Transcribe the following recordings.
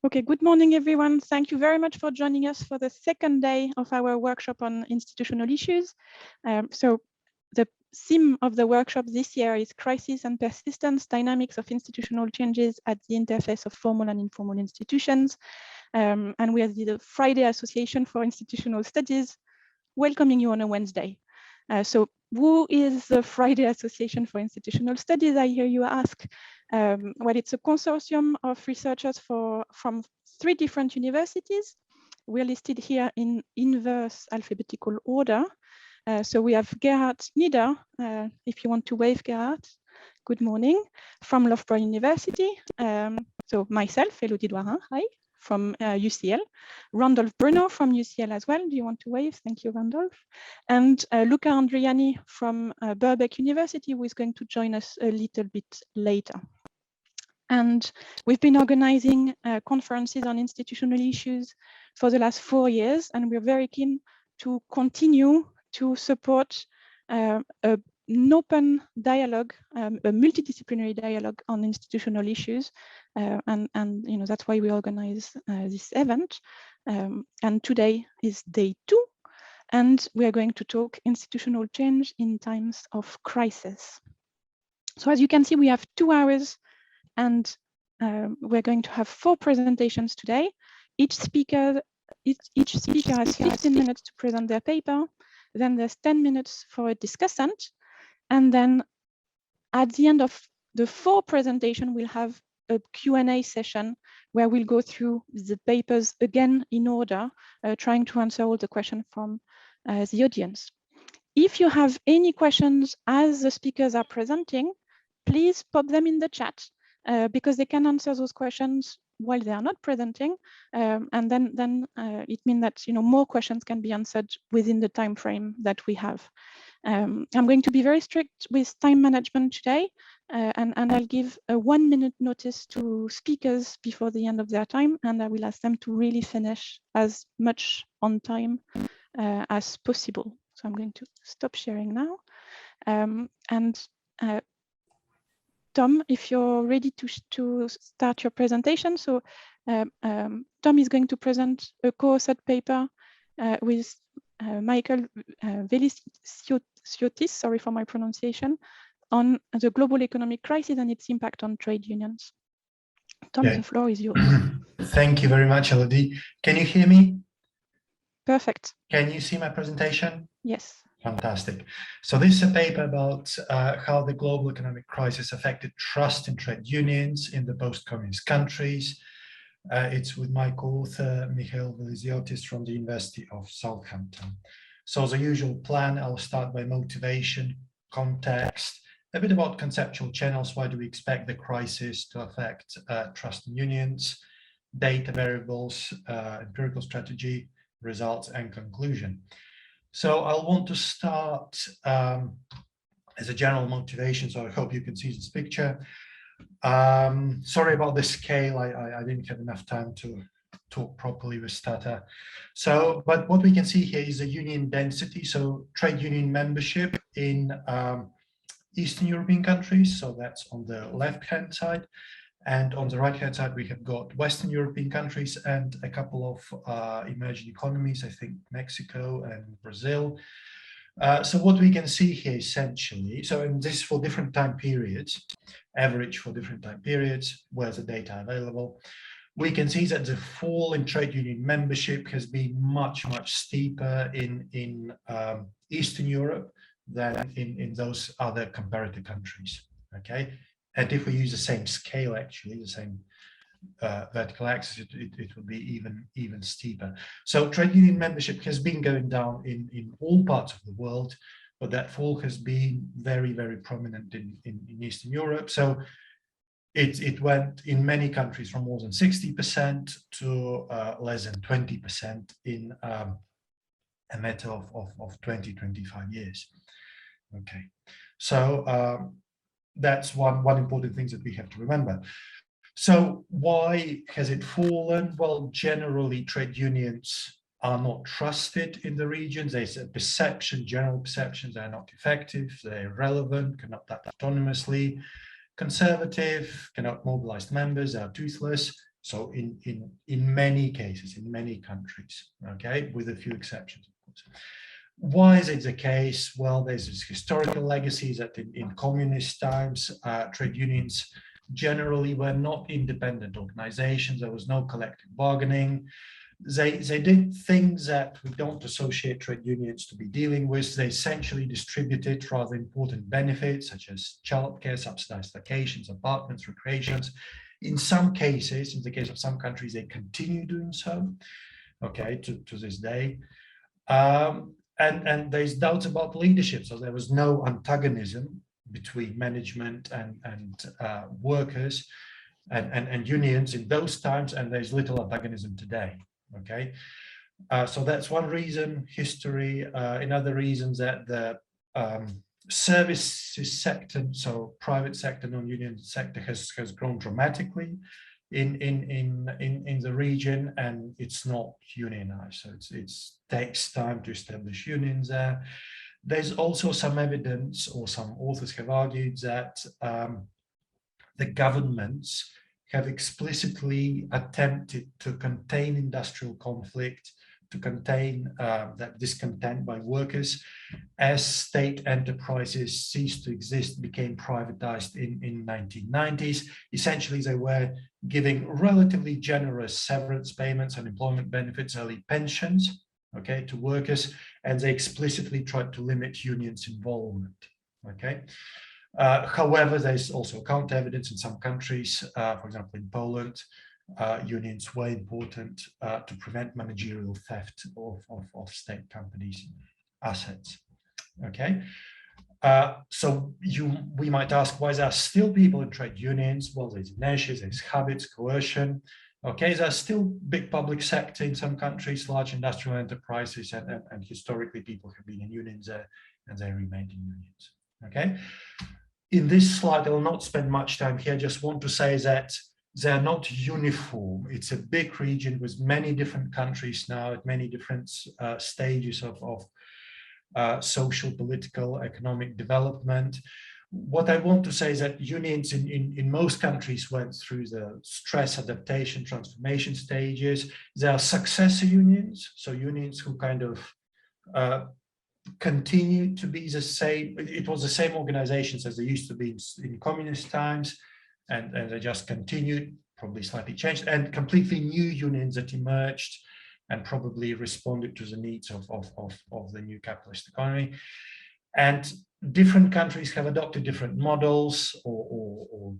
Okay, good morning, everyone. Thank you very much for joining us for the second day of our workshop on institutional issues. So the theme of the workshop this year is Crisis and Persistence, Dynamics of Institutional Changes at the Interface of Formal and Informal Institutions. And we are the Friday Association for Institutional Studies, welcoming you on a Wednesday. So who is the Friday Association for Institutional Studies, I hear you ask? Well, it's a consortium of researchers from 3 different universities. We're listed here in inverse alphabetical order. So we have Gerhard Nieder, if you want to wave, Gerhard. Good morning, from Loughborough University. So myself, Elodie Douarin, hi, from UCL. Randolph Bruno from UCL as well. Do you want to wave? Thank you, Randolph. And Luca Andriani from Birkbeck University, who is going to join us a little bit later. And we've been organizing conferences on institutional issues for the last 4 years, and we're very keen to continue to support an open dialogue, a multidisciplinary dialogue on institutional issues, and you know, that's why we organize this event. And today is day 2, and we are going to talk institutional change in times of crisis. So as you can see, we have 2 hours, and we're going to have 4 presentations today. Each speaker has 15 minutes to present their paper. Then there's 10 minutes for a discussant. And then at the end of the 4 presentations, we'll have a Q&A session where we'll go through the papers again in order, trying to answer all the questions from the audience. If you have any questions as the speakers are presenting, please pop them in the chat. Because they can answer those questions while they are not presenting, and then it means that, you know, more questions can be answered within the time frame that we have. I'm going to be very strict with time management today, and I'll give a 1-minute notice to speakers before the end of their time, and I will ask them to really finish as much on time as possible. So I'm going to stop sharing now, and Tom, if you're ready to start your presentation. So Tom is going to present a co-authored paper with Michael Veliciotis, sorry for my pronunciation, on the global economic crisis and its impact on trade unions. Tom, the floor is yours. Thank you very much, Elodie. Can you hear me? Perfect. Can you see my presentation? Yes. Fantastic. So this is a paper about how the global economic crisis affected trust in trade unions in the post-communist countries. It's with my co-author, Michael Veliciotis from the University of Southampton. So as a usual plan, I'll start by motivation, context, a bit about conceptual channels. Why do we expect the crisis to affect trust in unions, data variables, empirical strategy, results, and conclusion. So I'll want to start as a general motivation, so I hope you can see this picture. Sorry about the scale, I didn't have enough time to talk properly with Stata. So, but what we can see here is the union density, so trade union membership in Eastern European countries, so that's on the left-hand side. And on the right-hand side, we have got Western European countries and a couple of emerging economies, I think Mexico and Brazil. So what we can see here essentially, so and this is for different time periods, average for different time periods, where the data available, we can see that the fall in trade union membership has been much steeper in Eastern Europe than in those other comparative countries, okay? And if we use the same scale, actually, the same vertical axis, it would be even steeper. So trade union membership has been going down in all parts of the world, but that fall has been very prominent in Eastern Europe. So it went in many countries from more than 60% to less than 20% in a matter of 20-25 years. Okay, so that's one important thing that we have to remember. So why has it fallen? Well, generally trade unions are not trusted in the regions. There's a perception, general perception, they're not effective, they're irrelevant, cannot act autonomously, conservative, cannot mobilize members, they are toothless. So in many cases, in many countries, okay, with a few exceptions, of course. Why is it the case? Well, there's this historical legacy that in communist times, trade unions generally were not independent organizations. There was no collective bargaining. They did things that we don't associate trade unions to be dealing with. They essentially distributed rather important benefits such as childcare, subsidized vacations, apartments, recreations. In some cases, in the case of some countries, they continue doing so, okay, to this day. And there's doubts about leadership. So there was no antagonism between management and workers and unions in those times, and there's little antagonism today. Okay, so that's one reason, history. Another reason that the services sector, so private sector, non-union sector, has grown dramatically in the region, and it's not unionized. So it takes time to establish unions there. There's also some evidence, or some authors have argued, that the governments have explicitly attempted to contain industrial conflict, to contain that discontent by workers as state enterprises ceased to exist, became privatized in 1990s. Essentially, they were giving relatively generous severance payments, unemployment benefits, early pensions, okay, to workers, and they explicitly tried to limit unions' involvement, okay. However, there's also counter evidence in some countries. For example, in Poland, unions were important to prevent managerial theft of state companies' assets. Okay, so we might ask, why there are still people in trade unions? Well, there's inertia, there's habits, coercion. Okay, there's still big public sector in some countries, large industrial enterprises, and historically people have been in unions there, and they remained in unions. Okay. In this slide, I will not spend much time here. I just want to say that they're not uniform. It's a big region with many different countries now at many different stages of social, political, economic development. What I want to say is that unions in most countries went through the stress, adaptation, transformation stages. There are successor unions, so unions who kind of continue to be the same. It was the same organizations as they used to be in communist times, and they just continued, probably slightly changed, and completely new unions that emerged and probably responded to the needs of the new capitalist economy. And different countries have adopted different models, or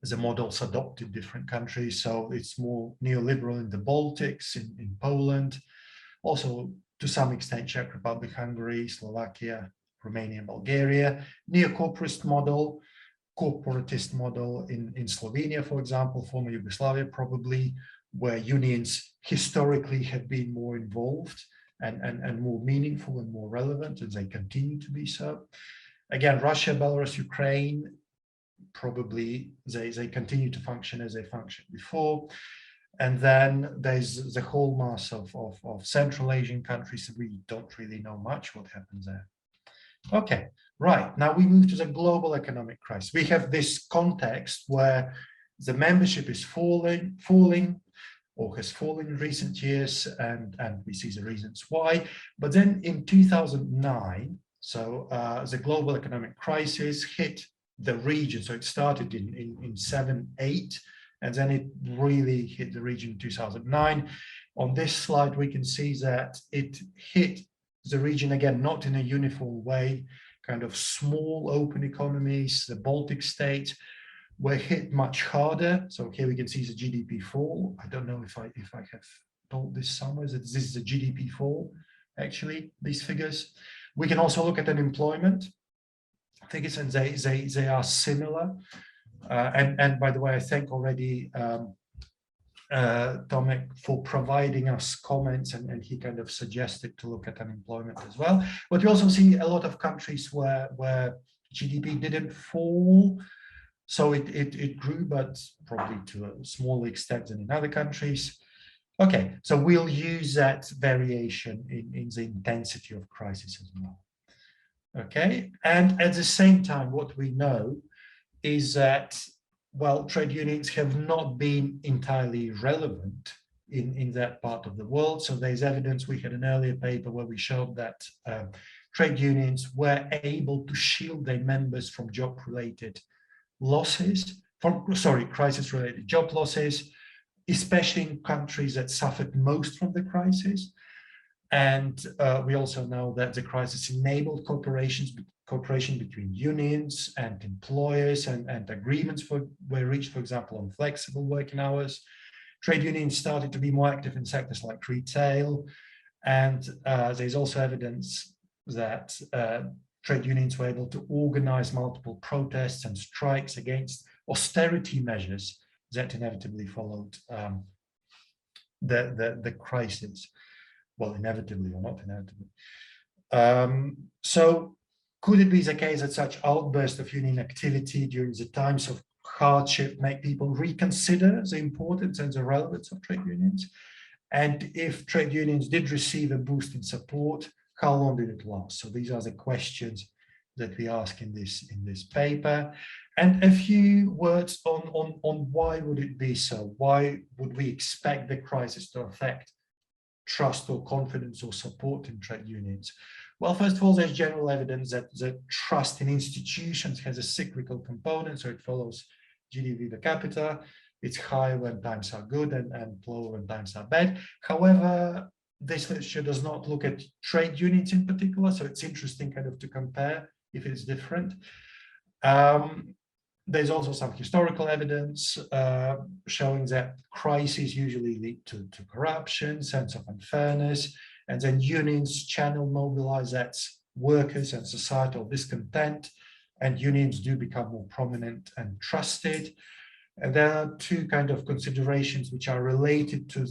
the models adopted different countries. So it's more neoliberal in the Baltics, in Poland, also to some extent Czech Republic, Hungary, Slovakia, Romania, Bulgaria. Neo-corporatist model, corporatist model in Slovenia, for example, former Yugoslavia probably, where unions historically have been more involved and more meaningful and more relevant, and they continue to be so. Again, Russia, Belarus, Ukraine, probably they continue to function as they functioned before. And then there's the whole mass of Central Asian countries. We don't really know much what happens there. Okay, right. Now we move to the global economic crisis. We have this context where the membership is falling or has fallen in recent years, and we see the reasons why. But then in 2009, so the global economic crisis hit the region. So it started in 7-8. And then it really hit the region in 2009. On this slide, we can see that it hit the region again, not in a uniform way, kind of small open economies. The Baltic states were hit much harder. So here we can see the GDP fall. I don't know if I have told this somewhere, that this is the GDP fall, actually, these figures. We can also look at unemployment figures, and they are similar. And by the way, I thank already Tomek for providing us comments, and he kind of suggested to look at unemployment as well. But we also see a lot of countries where GDP didn't fall, so it grew, but probably to a smaller extent than in other countries. Okay, so we'll use that variation in the intensity of crisis as well. Okay, and at the same time, what we know is that well, trade unions have not been entirely relevant in that part of the world. So there's evidence. We had an earlier paper where we showed that trade unions were able to shield their members from job-related losses, crisis-related job losses, especially in countries that suffered most from the crisis. And we also know that the crisis enabled cooperation between unions and employers, and agreements were reached, for example, on flexible working hours. Trade unions started to be more active in sectors like retail. And there's also evidence that trade unions were able to organize multiple protests and strikes against austerity measures that inevitably followed the crisis. Well, inevitably or not inevitably. So could it be the case that such outbursts of union activity during the times of hardship make people reconsider the importance and the relevance of trade unions? And if trade unions did receive a boost in support, how long did it last? So these are the questions that we ask in this paper. And a few words on why would it be so? Why would we expect the crisis to affect trust or confidence or support in trade unions? Well, first of all, there's general evidence that the trust in institutions has a cyclical component, so it follows GDP per capita. It's high when times are good and low when times are bad. However, this literature does not look at trade unions in particular, so it's interesting kind of to compare if it's different. There's also some historical evidence showing that crises usually lead to corruption, sense of unfairness, and then unions mobilize that workers and societal discontent, and unions do become more prominent and trusted. And there are two kind of considerations which are related to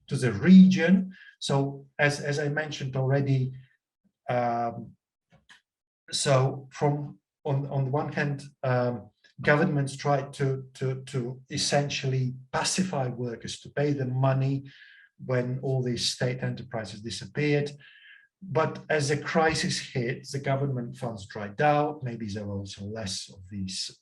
the region. So as I mentioned already, so on the one hand, governments tried to essentially pacify workers, to pay them money when all these state enterprises disappeared. But as the crisis hit, the government funds dried out. Maybe there were also less of these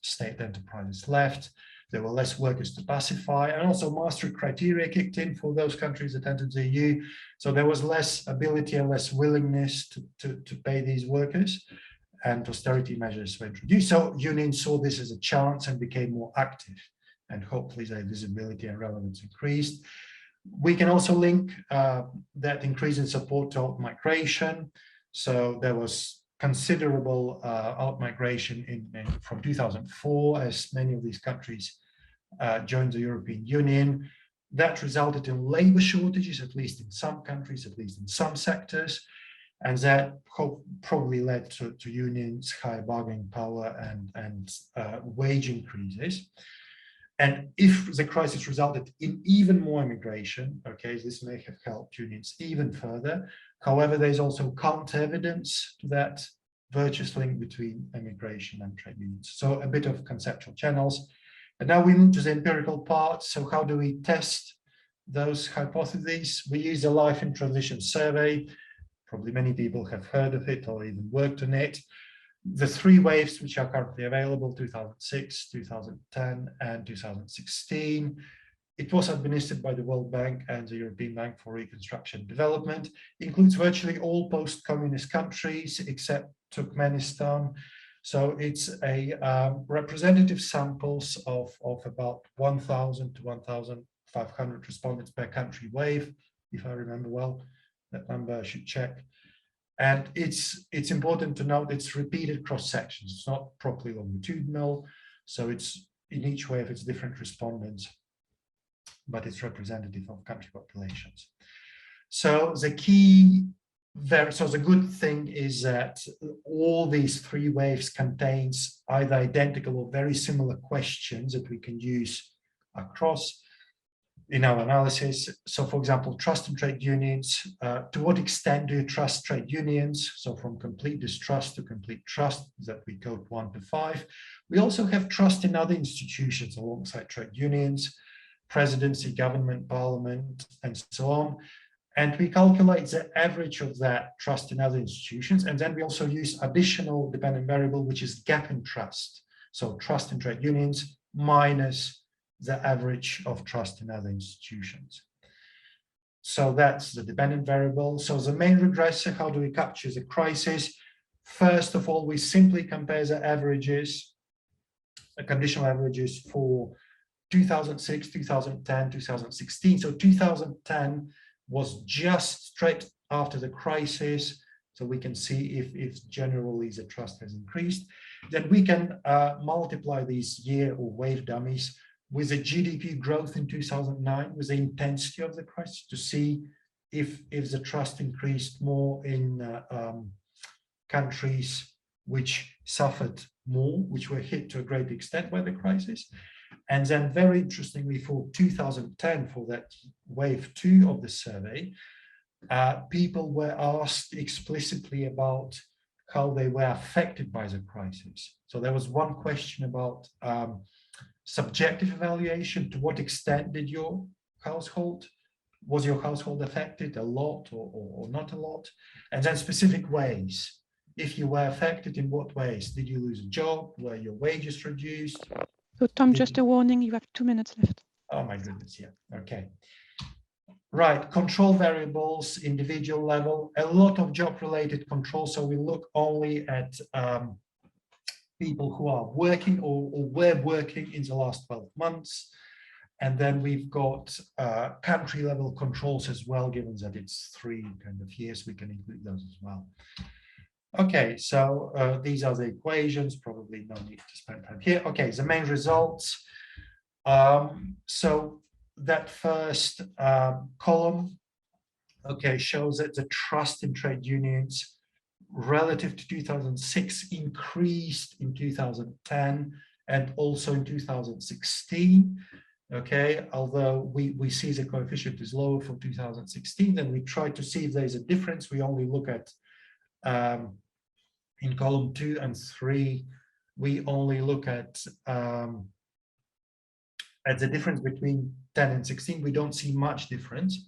state enterprises left. There were less workers to pacify, and also Maastricht criteria kicked in for those countries that entered the EU. So there was less ability and less willingness to pay these workers, and austerity measures were introduced. So unions saw this as a chance and became more active, and hopefully their visibility and relevance increased. We can also link that increase in support to out-migration. So there was considerable out-migration from 2004, as many of these countries joined the European Union. That resulted in labor shortages, at least in some countries, at least in some sectors. And that probably led to unions, higher bargaining power, and wage increases. And if the crisis resulted in even more immigration, okay, this may have helped unions even further. However, there's also counter evidence to that virtuous link between immigration and trade unions. So a bit of conceptual channels. And now we move to the empirical part. So how do we test those hypotheses? We use the Life in Transition survey. Probably many people have heard of it or even worked on it. The three waves which are currently available, 2006, 2010, and 2016. It was administered by the World Bank and the European Bank for Reconstruction and Development. It includes virtually all post-communist countries except Turkmenistan. So it's a representative samples of about 1,000 to 1,500 respondents per country wave, if I remember well. That number I should check. And it's important to note it's repeated cross sections. It's not properly longitudinal. So it's in each wave, it's different respondents, but it's representative of country populations. So the good thing is that all these three waves contains either identical or very similar questions that we can use across in our analysis. So for example, trust in trade unions. To what extent do you trust trade unions? So from complete distrust to complete trust, that we code 1 to 5. We also have trust in other institutions alongside trade unions, presidency, government, parliament, and so on. And we calculate the average of that trust in other institutions. And then we also use additional dependent variable, which is gap in trust. So trust in trade unions minus the average of trust in other institutions. So that's the dependent variable. So the main regressor, how do we capture the crisis? First of all, we simply compare the averages, the conditional averages for 2006, 2010, 2016. So 2010 was just straight after the crisis. So we can see if generally the trust has increased. Then we can multiply these year or wave dummies with the GDP growth in 2009, with the intensity of the crisis, to see if the trust increased more in countries which suffered more, which were hit to a great extent by the crisis. And then very interestingly, for 2010, for that wave 2 of the survey, people were asked explicitly about how they were affected by the crisis. So there was one question about subjective evaluation. To what extent did was your household affected, a lot or not a lot? And then specific ways. If you were affected, in what ways? Did you lose a job? Were your wages reduced? So Tom, just a warning, you have 2 minutes left. Oh my goodness, yeah, okay. Right, control variables, individual level, a lot of job-related control. So we look only at people who are working or were working in the last 12 months. And then we've got country level controls as well, given that it's 3 kind of years, we can include those as well. Okay, so these are the equations, probably no need to spend time here. Okay, the main results. So that first column, okay, shows that the trust in trade unions relative to 2006 increased in 2010 and also in 2016. Okay, although we see the coefficient is lower for 2016, then we try to see if there's a difference. We only look at in column 2 and 3, we only look at the difference between 10 and 16. We don't see much difference.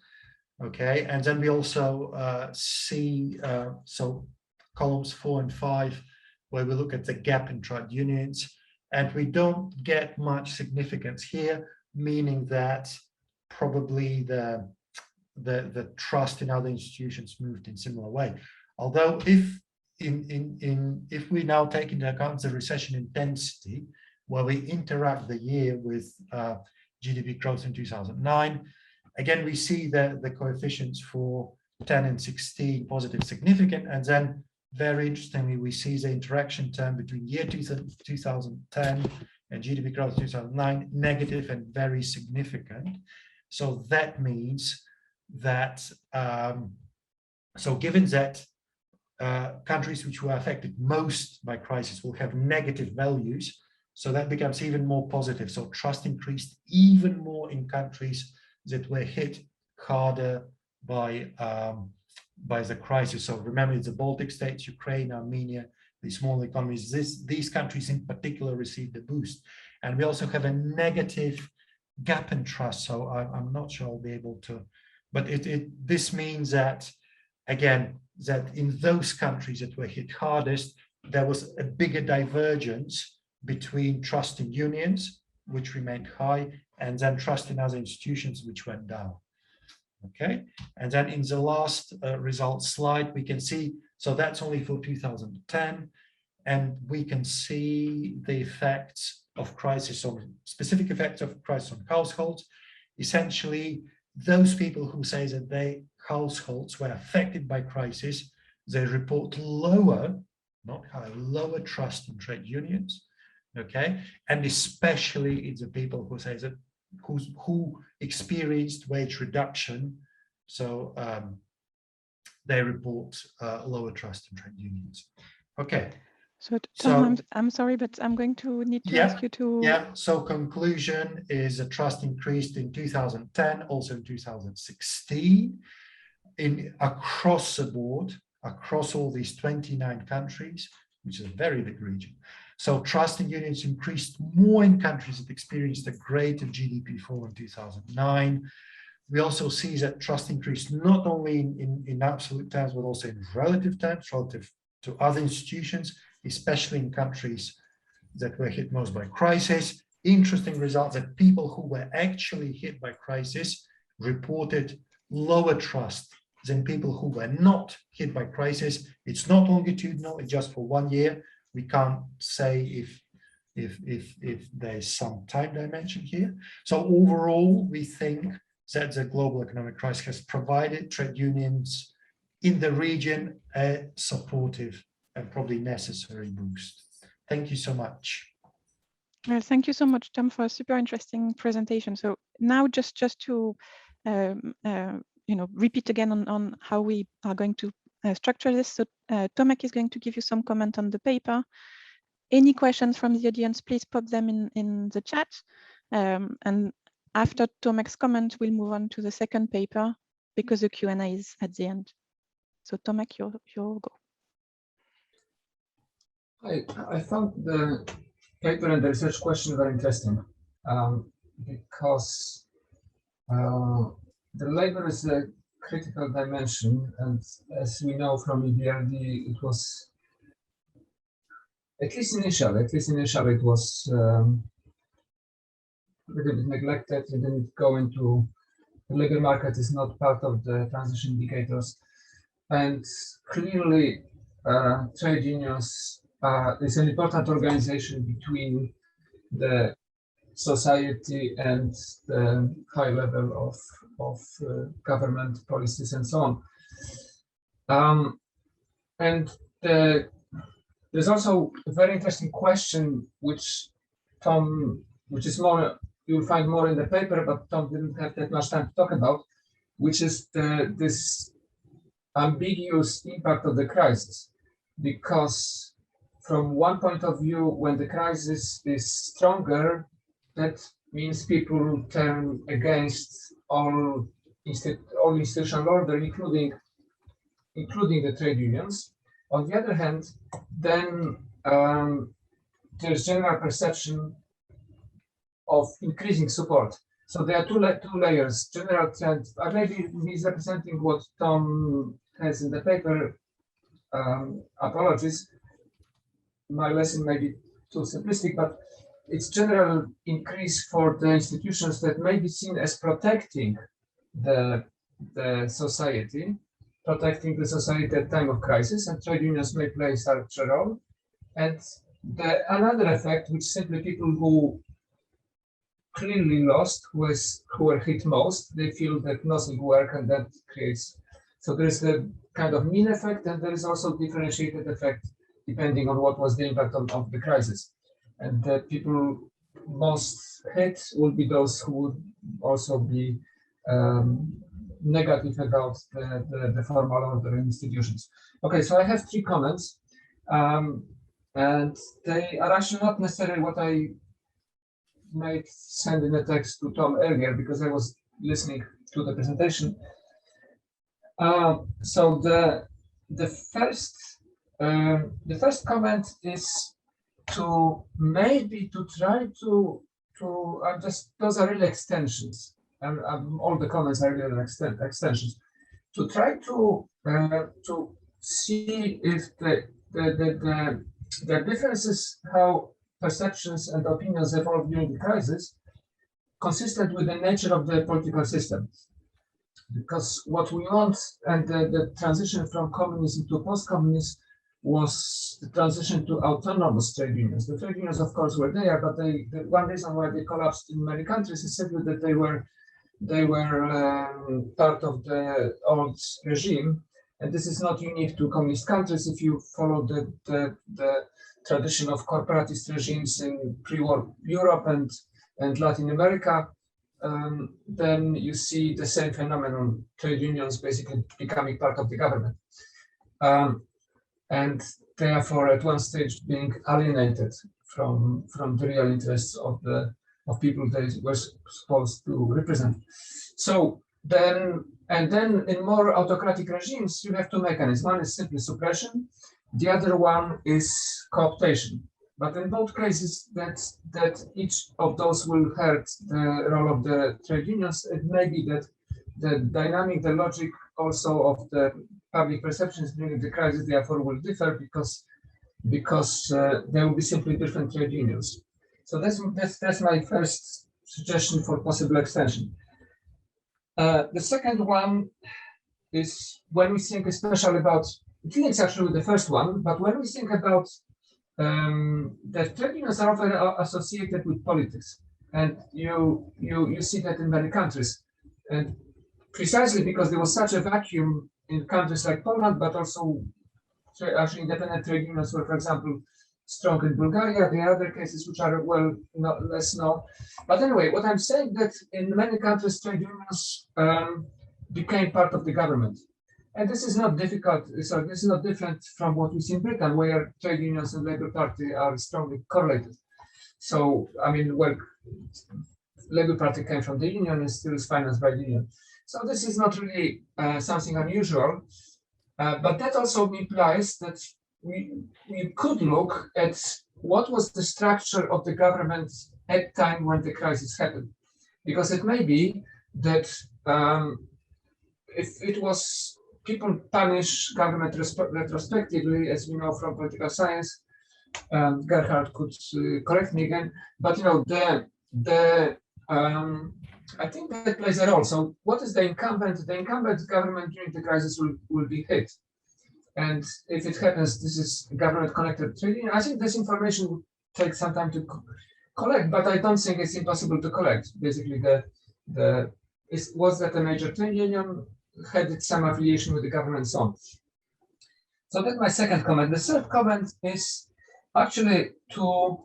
Okay, and then we also see so columns 4 and 5, where we look at the gap in trade unions, and we don't get much significance here, meaning that probably the trust in other institutions moved in similar way. Although if we now take into account the recession intensity, where we interact the year with GDP growth in 2009, again, we see the coefficients for 10 and 16 positive significant, and then very interestingly, we see the interaction term between year 2010 and GDP growth 2009 negative and very significant. So that means that, so given that countries which were affected most by crisis will have negative values, so that becomes even more positive. So trust increased even more in countries that were hit harder by the crisis. So remember, it's the Baltic states, Ukraine, Armenia, these small economies. These countries in particular received a boost. And we also have a negative gap in trust. So I'm not sure I'll be able to, but this means that, again, that in those countries that were hit hardest, there was a bigger divergence between trust in unions, which remained high, and then trust in other institutions, which went down. Okay, and then in the last results slide, we can see, so that's only for 2010, and we can see the effects of crisis on, specific effects of crisis on households. Essentially, those people who say that their households were affected by crisis, they report lower, not high, lower trust in trade unions. Okay, and especially it's the people who say that who experienced wage reduction, so they report lower trust in trade unions. Okay. So Tom, I'm sorry, but I'm going to need to ask you to. Yeah. So conclusion is that trust increased in 2010, also in 2016, across the board, across all these 29 countries, which is a very big region. So trust in unions increased more in countries that experienced a greater GDP fall in 2009. We also see that trust increased not only in absolute terms, but also in relative terms, relative to other institutions, especially in countries that were hit most by crisis. Interesting results that people who were actually hit by crisis reported lower trust than people who were not hit by crisis. It's not longitudinal, it's just for 1 year. We can't say if there's some time dimension here. So overall, we think that the global economic crisis has provided trade unions in the region a supportive and probably necessary boost. Thank you so much. Well, thank you so much, Tom, for a super interesting presentation. So now just to repeat again on how we are going to structure this. So Tomek is going to give you some comment on the paper. Any questions from the audience, please pop them in the chat. And after Tomek's comment, we'll move on to the second paper because the Q&A is at the end. So Tomek, your go. I found the paper and the research question very interesting because the labor is a critical dimension, and as we know from EBRD, it was at least initially it was a little bit neglected. It didn't go into the labor market, is not part of the transition indicators, and clearly trade unions is an important organization between the society and the high level of government policies and so on. There's also a very interesting question, which is more, you'll find more in the paper, but Tom didn't have that much time to talk about, which is this ambiguous impact of the crisis. Because from one point of view, when the crisis is stronger, that means people turn against all institutional order, including the trade unions. On the other hand, then there's general perception of increasing support. So there are two layers. General trend. I may be misrepresenting what Tom has in the paper. Apologies. My lesson may be too simplistic, but it's general increase for the institutions that may be seen as protecting the society at time of crisis, and trade unions may play such a role. And another effect, which simply people who clearly lost, who were hit most, they feel that nothing worked, and that creates. So there is the kind of mean effect, and there is also differentiated effect depending on what was the impact of the crisis. And the people most hit will be those who would also be negative about the formal order in institutions. Okay, so I have 3 comments, and they are actually not necessarily what I might send in a text to Tom earlier, because I was listening to the presentation. So the first comment is to try to just, those are really extensions, and all the comments are really extensions, to try to see if the differences, how perceptions and opinions evolve during the crisis, consistent with the nature of the political system. Because what we want, and the transition from communism to post-communism, was the transition to autonomous trade unions. The trade unions, of course, were there, but the one reason why they collapsed in many countries is simply that they were part of the old regime, and this is not unique to communist countries. If you follow the tradition of corporatist regimes in pre-war Europe and Latin America, then you see the same phenomenon, trade unions basically becoming part of the government. And therefore, at one stage, being alienated from the real interests of people they were supposed to represent. So then in more autocratic regimes, you have 2 mechanisms. One is simply suppression. The other one is cooptation. But in both cases, that each of those will hurt the role of the trade unions. It may be that the dynamic, the logic also of the public perceptions during the crisis, therefore, will differ, because because there will be simply different trade unions. So that's my first suggestion for possible extension. The second one is when we think especially about, it links actually with the first one, but when we think about that trade unions are often associated with politics, and you see that in many countries, and precisely because there was such a vacuum in countries like Poland, but also actually independent trade unions were, for example, strong in Bulgaria. There are other cases which are less known. But anyway, what I'm saying that in many countries, trade unions became part of the government. And this is not difficult. So this is not different from what we see in Britain, where trade unions and Labour Party are strongly correlated. So, I mean, well, Labour Party came from the union and still is financed by the union. So this is not really something unusual. But that also implies that we could look at what was the structure of the government at the time when the crisis happened. Because it may be that if it was people punish government retrospectively, as we know from political science, Gerhard could correct me again, but you know, I think that plays a role. So what is the incumbent? The incumbent government during the crisis will be hit. And if it happens, this is government connected trading. I think this information will take some time to collect, but I don't think it's impossible to collect. Basically, was that a major trade union? Had it some affiliation with the government and so on? So that's my second comment. The third comment is actually to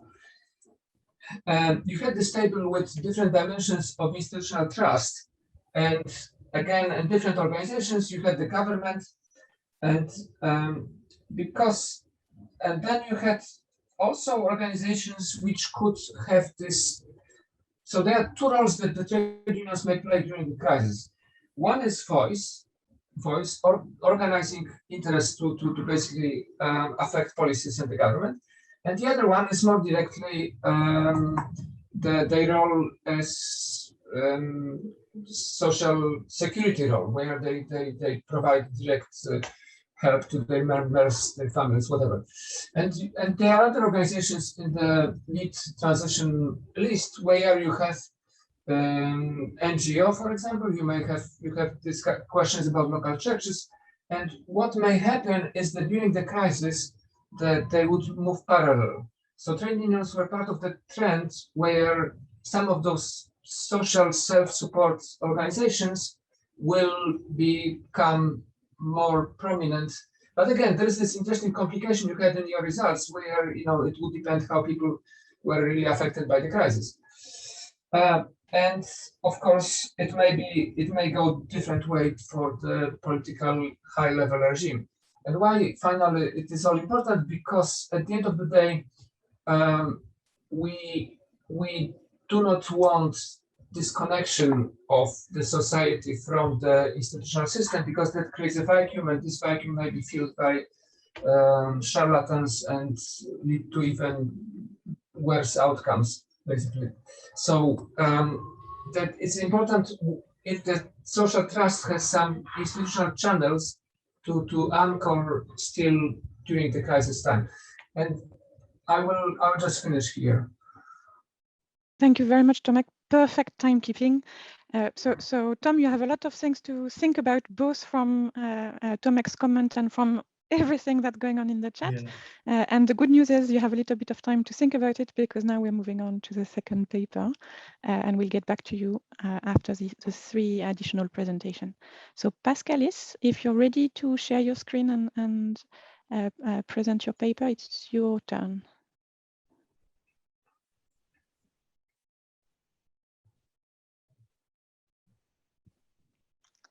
you had this table with different dimensions of institutional trust, and again, in different organizations, you had the government, and then you had also organizations which could have this. So there are two roles that the trade unions may play during the crisis. One is voice or organizing interests to basically affect policies in the government. And the other one is more directly their role as social security role, where they provide direct help to their members, their families, whatever. And there are other organizations in the lead transition list where you have NGO, for example. You have these questions about local churches, and what may happen is that during the crisis that they would move parallel. So trade unions were part of the trend where some of those social self-support organizations will become more prominent. But again, there is this interesting complication you had in your results where it would depend how people were really affected by the crisis. And of course, it may go different way for the political high-level regime. And why, finally, it is all important? Because at the end of the day, we do not want disconnection of the society from the institutional system, because that creates a vacuum, and this vacuum may be filled by charlatans and lead to even worse outcomes, basically. So that it's important if the social trust has some institutional channels to anchor still during the crisis time. And I'll just finish here. Thank you very much, Tomek. Perfect timekeeping. So Tom, you have a lot of things to think about, both from Tomek's comment and from everything that's going on in the chat. Yeah. And the good news is you have a little bit of time to think about it, because now we're moving on to the second paper, and we'll get back to you after the three additional presentations. So Pascalis, if you're ready to share your screen and present your paper, it's your turn.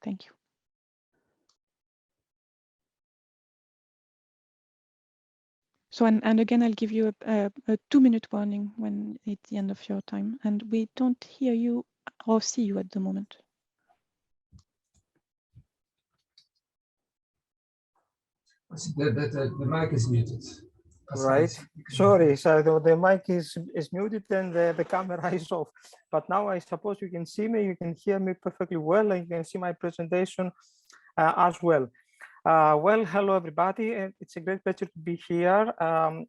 Thank you. So, and again, I'll give you a 2-minute warning when it's the end of your time, and we don't hear you or see you at the moment. The mic is muted. Right. Sorry, so the mic is muted and the camera is off. But now I suppose you can see me, you can hear me perfectly well, and you can see my presentation as well. Well, hello everybody, and it's a great pleasure to be here.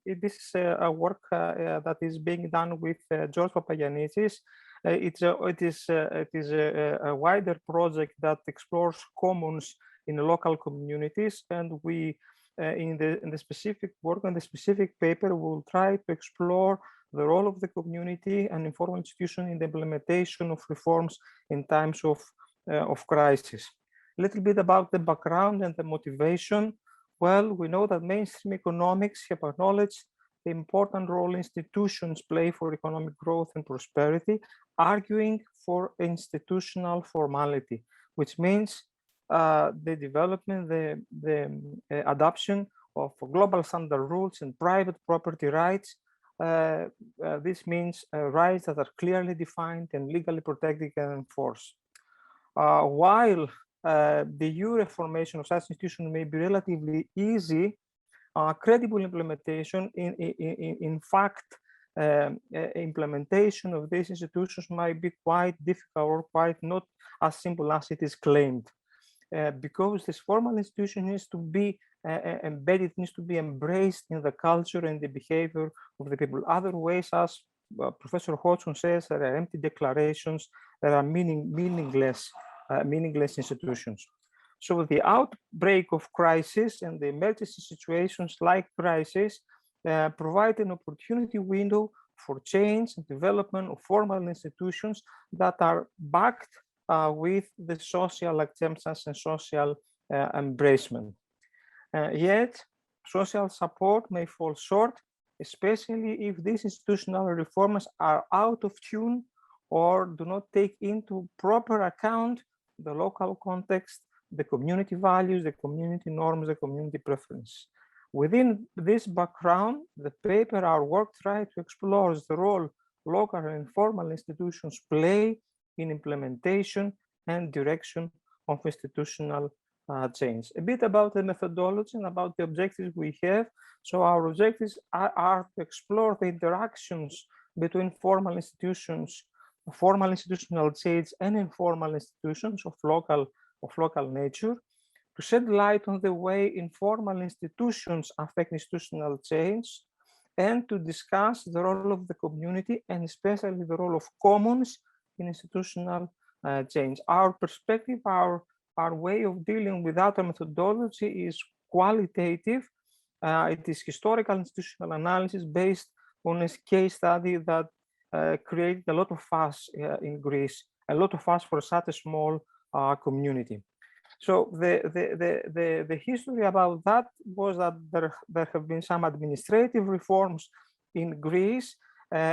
This is a work that is being done with George Papagiannis. It is a wider project that explores commons in local communities, and we, in the specific work and the specific paper, will try to explore the role of the community and informal institution in the implementation of reforms in times of crisis. A little bit about the background and the motivation. Well, we know that mainstream economics have acknowledged the important role institutions play for economic growth and prosperity, arguing for institutional formality, which means the development, the adoption of global standard rules and private property rights. This means rights that are clearly defined and legally protected and enforced. While the EU reformation of such institutions may be relatively easy, credible implementation, in fact, implementation of these institutions might be quite difficult or quite not as simple as it is claimed. Because this formal institution needs to be embedded, needs to be embraced in the culture and the behavior of the people. Other ways, as Professor Hodgson says, there are empty declarations, there are meaningless institutions. So the outbreak of crisis and the emergency situations like crisis provide an opportunity window for change and development of formal institutions that are backed with the social acceptance and social embracement. Yet, social support may fall short, especially if these institutional reforms are out of tune or do not take into proper account the local context, the community values, the community norms, the community preference. Within this background, the paper, our work, tried to explore the role local and informal institutions play in implementation and direction of institutional change. A bit about the methodology and about the objectives we have. So our objectives are to explore the interactions between formal institutions, formal institutional change, and informal institutions of local nature, to shed light on the way informal institutions affect institutional change, and to discuss the role of the community and especially the role of commons in institutional change. Our perspective, our way of dealing with our methodology is qualitative. It is historical institutional analysis based on a case study that created a lot of fuss in Greece, a lot of fuss for such a small community. So the history about that was that there have been some administrative reforms in Greece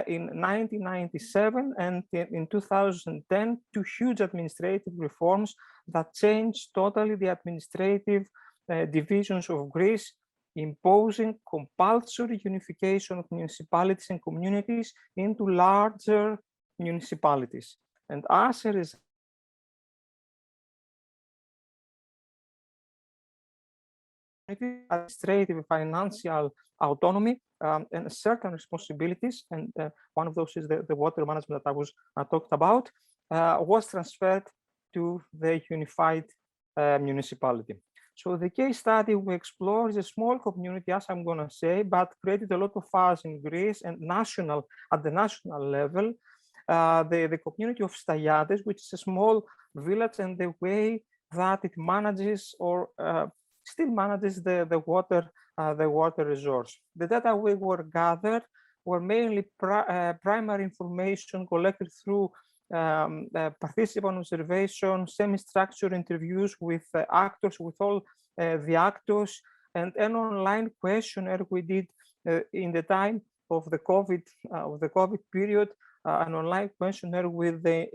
in 1997 and in 2010, two huge administrative reforms that changed totally the administrative divisions of Greece, imposing compulsory unification of municipalities and communities into larger municipalities. And as a result, administrative financial autonomy and certain responsibilities, and one of those is the water management that I was talked about, was transferred to the unified municipality. So the case study we explore is a small community, as I'm going to say, but created a lot of fuss in Greece and at the national level. The community of Staiades, which is a small village, and the way that it manages or still manages the water resource. The data we were gathered were mainly primary information collected through participant observation, semi-structured interviews with actors, with all the actors, and an online questionnaire we did in the time of the COVID period, an online questionnaire with the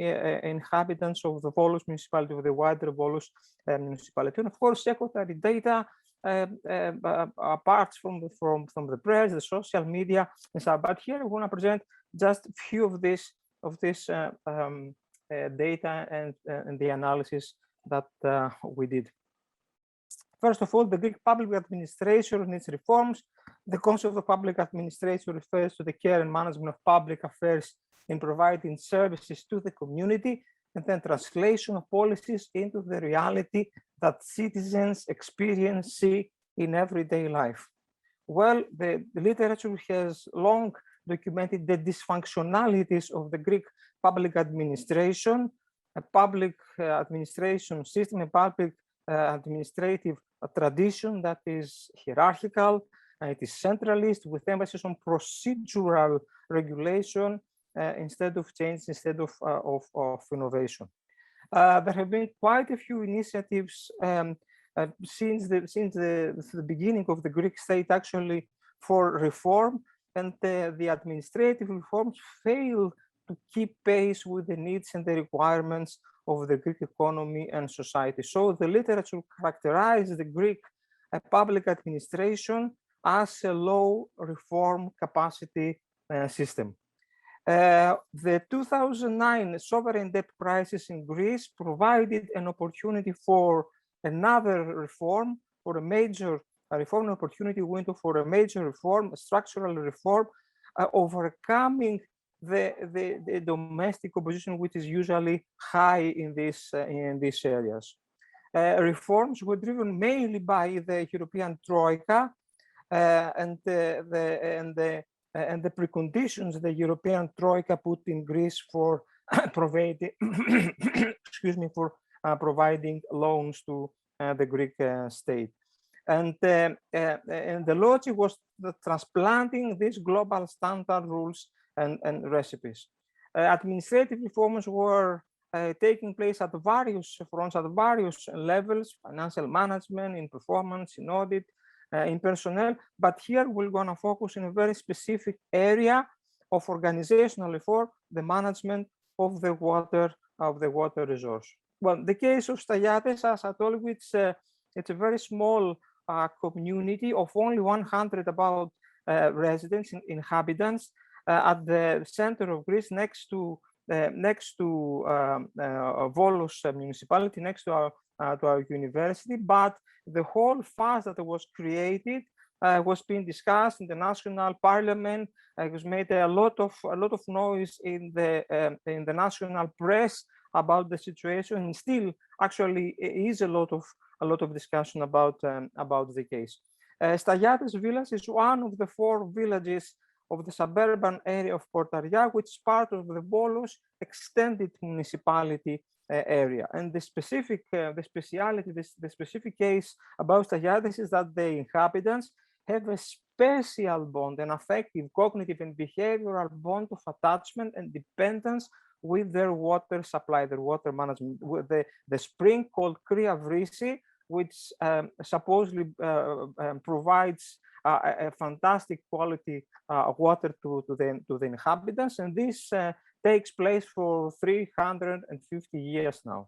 inhabitants of the Volos municipality, of the wider Volos municipality, and of course secondary data apart from the press, the social media, and so. But here I want to present just a few of this data and the analysis that we did. First of all, the Greek public administration and its reforms. The concept of public administration refers to the care and management of public affairs in providing services to the community. and then translation of policies into the reality that citizens experience, see in everyday life. Well, the literature has long documented the dysfunctionalities of the Greek public administration, a public administration system, a public administrative tradition that is hierarchical, it is centralist with emphasis on procedural regulation instead of change, instead of innovation. There have been quite a few initiatives since the beginning of the Greek state actually for reform, and the administrative reforms fail to keep pace with the needs and the requirements of the Greek economy and society. So the literature characterizes the Greek public administration as a low reform capacity system. The 2009 sovereign debt crisis in Greece provided an opportunity for another reform, for a major reform, opportunity window for a major reform, a structural reform, overcoming the domestic opposition, which is usually high in these areas. Reforms were driven mainly by the European Troika and the preconditions the European Troika put in Greece for providing, providing loans to the Greek state. And the logic was transplanting these global standard rules and recipes. Administrative reforms were taking place at various fronts, at various levels: financial management, in performance, in audit, in personnel. But here we're going to focus in a very specific area of organizational reform, the management of the water resource. Well, the case of Staiates, as I told you, it's a very small community of only 100 about residents, inhabitants, at the center of Greece, next to Volos municipality, next to our university. But the whole fuss that was created was being discussed in the national parliament. It was made a lot of noise in the national press about the situation, and still actually is a lot of discussion about the case. Staiates village is one of the 4 villages of the suburban area of Portaria, which is part of the Volos extended municipality area. And the specific case about Staiates is that the inhabitants have a special bond, an affective, cognitive, and behavioral bond of attachment and dependence with their water supply, their water management, with the spring called Kria Vrisi, which supposedly provides a fantastic quality water to the inhabitants, and this takes place for 350 years now.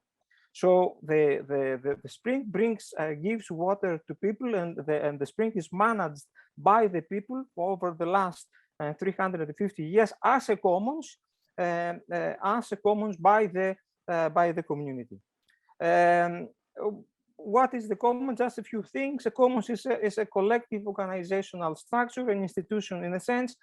So the spring gives water to people, and the spring is managed by the people over the last 350 years as a commons by the community. What is the commons? Just a few things. A commons is a collective organizational structure, an institution in a sense,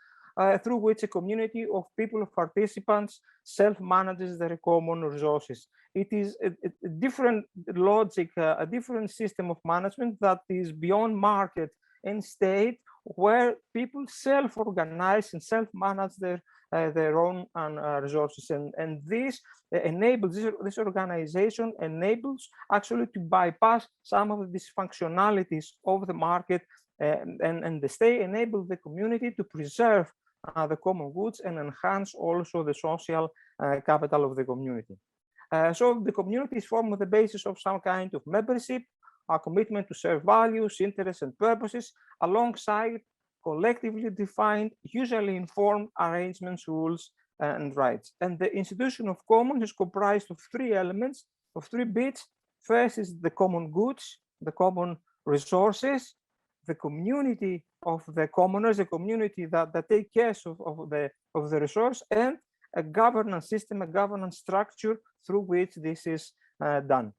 through which a community of people, of participants, self-manages their common resources. It is a different logic, a different system of management that is beyond market and state, where people self-organize and self-manage their own resources, and this enables, this organization enables actually to bypass some of the dysfunctionalities of the market, and the state enables the community to preserve the common goods and enhance also the social capital of the community. So the community is formed on the basis of some kind of membership, a commitment to serve values, interests, and purposes, alongside collectively defined, usually informed arrangements, rules, and rights. And the institution of commons is comprised of 3 elements, of 3 bits. First is the common goods, the common resources, the community of the commoners, the community that take care of the resource, and a governance system, a governance structure through which this is done.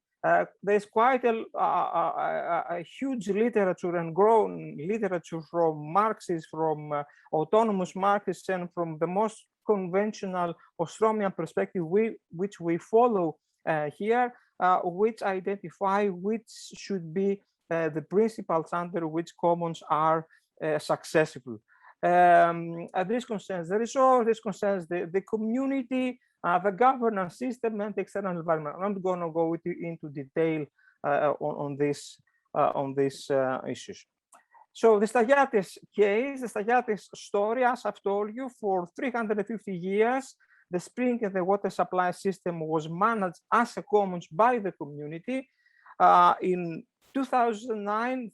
There's quite a huge literature and growing literature from Marxists, from autonomous Marxists, and from the most conventional Ostromian perspective which we follow here, which identify which should be the principles under which commons are successful. This concerns the resource, this concerns the community, the governance system, and the external environment. I'm not going to go into detail on these issues. So the Stagyatis case, the Stagyatis story, as I've told you, for 350 years, the spring and the water supply system was managed as a commons by the community. In 2009,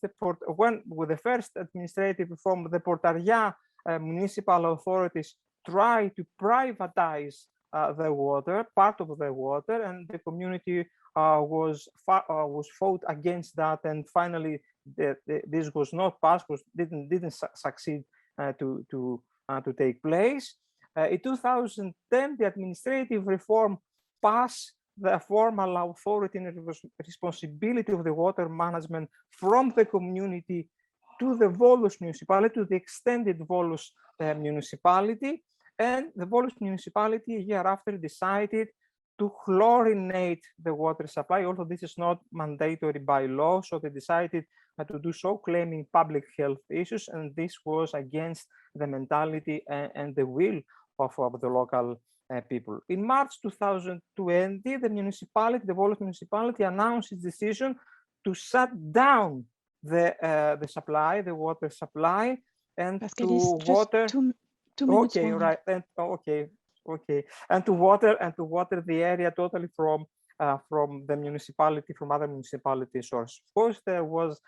with the first administrative reform, the Portaria municipal authorities tried to privatize the water, part of the water, and the community was fought against that, and finally this was not passed, didn't succeed to take place. In 2010, the administrative reform passed the formal authority and responsibility of the water management from the community to the Volos municipality, to the extended Volos municipality. And the Volos municipality a year after decided to chlorinate the water supply, although this is not mandatory by law. So they decided to do so, claiming public health issues. And this was against the mentality and the will of the local people. In March 2020, the municipality, the Volos municipality, announced its decision to shut down the supply, the water supply, and Pascal, to water. Two minutes. Okay, right. And okay, and to water the area totally from the municipality, from other municipality source. Of course, there was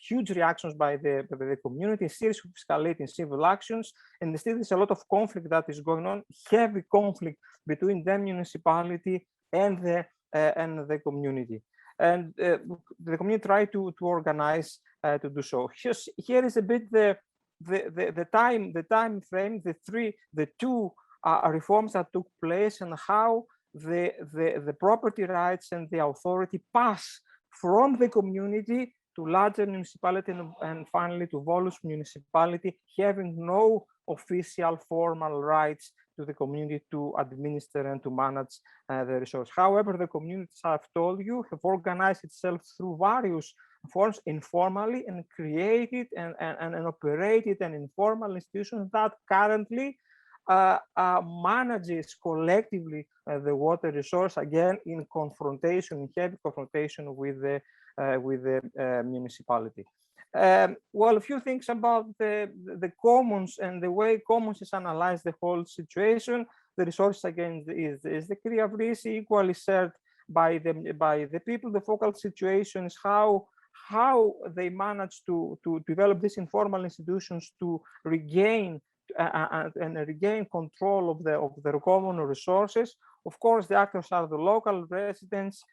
huge reactions by the community, series of escalating civil actions, and still there's a lot of conflict that is going on, heavy conflict between the municipality and the community. And the community tried to organize to do so. Here is a bit the time frame, the two reforms that took place, and how the property rights and the authority pass from the community to larger municipality and finally to Volos municipality, having no official formal rights to the community to administer and to manage the resource. However, the communities, I've told you, have organized itself through various forms informally and created and operated an informal institution that currently manages collectively the water resource, again in confrontation, in heavy confrontation with the municipality. Well, a few things about the commons and the way commons is analyzed the whole situation. The resource again is the Kriavris, equally shared by the people. The focal situation is how they manage to develop these informal institutions to regain and regain control of their common resources. Of course, the actors are the local residents,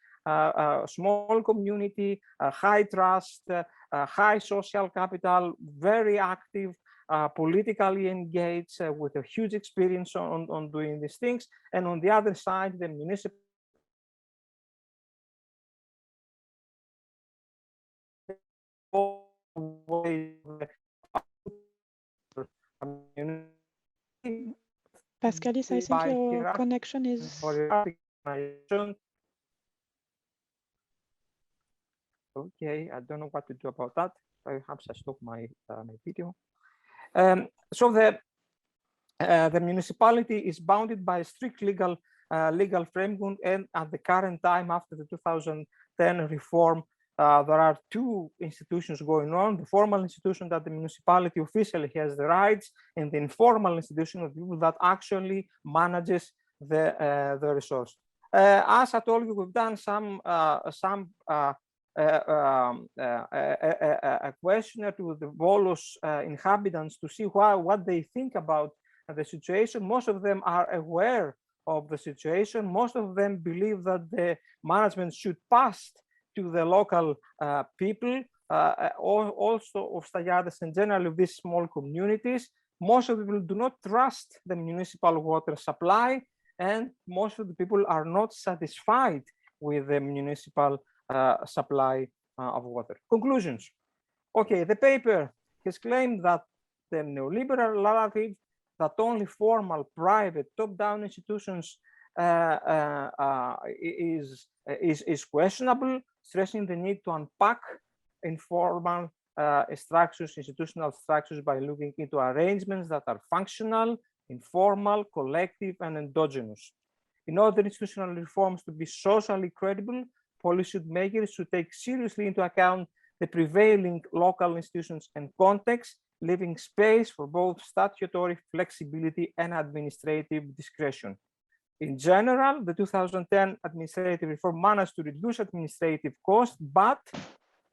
small community, high trust, high social capital, very active, politically engaged, with a huge experience on doing these things. And on the other side, the municipal Pascalis, I think your connection is... Okay, I don't know what to do about that. Perhaps I stop my video. So the municipality is bounded by a strict legal framework, and at the current time, after the 2010 reform, there are two institutions going on: the formal institution that the municipality officially has the rights, and the informal institution of people that actually manages the resource. As I told you, we've done a questionnaire to the Volos inhabitants to see what they think about the situation. Most of them are aware of the situation. Most of them believe that the management should pass to the local people, also of Stagyatis and generally of these small communities. Most of the people do not trust the municipal water supply, and most of the people are not satisfied with the municipal supply of water. Conclusions. Okay, the paper has claimed that the neoliberal narrative that only formal, private, top-down institutions is questionable, stressing the need to unpack informal structures, institutional structures, by looking into arrangements that are functional, informal, collective, and endogenous. In order institutional reforms to be socially credible, policymakers should take seriously into account the prevailing local institutions and context, leaving space for both statutory flexibility and administrative discretion. In general, the 2010 administrative reform managed to reduce administrative costs, but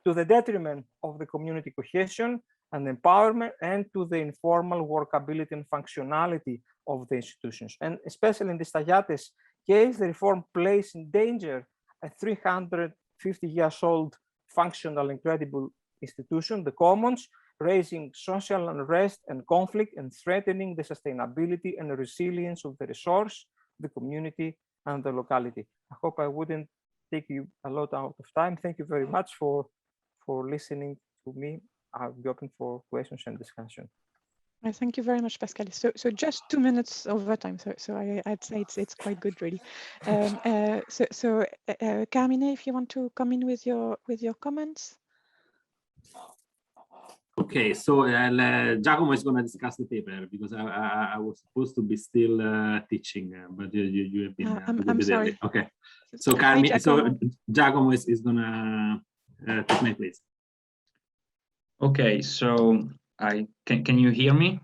to the detriment of the community cohesion and empowerment, and to the informal workability and functionality of the institutions. And especially in the Stagiates case, the reform placed in danger a 350 years old functional and credible institution, the commons, raising social unrest and conflict and threatening the sustainability and the resilience of the resource, the community, and the locality. I hope I wouldn't take you a lot out of time. Thank you very much for listening to me. I'll be open for questions and discussion. Thank you very much, Pascal. So just 2 minutes over time. So I'd say it's quite good, really. Carmine, if you want to come in with your comments. Okay, so Giacomo is going to discuss the paper because I was supposed to be still teaching, but you have been. I'm sorry. Early. Okay, so Carmine, so Giacomo is going to take my place. Okay, so can you hear me?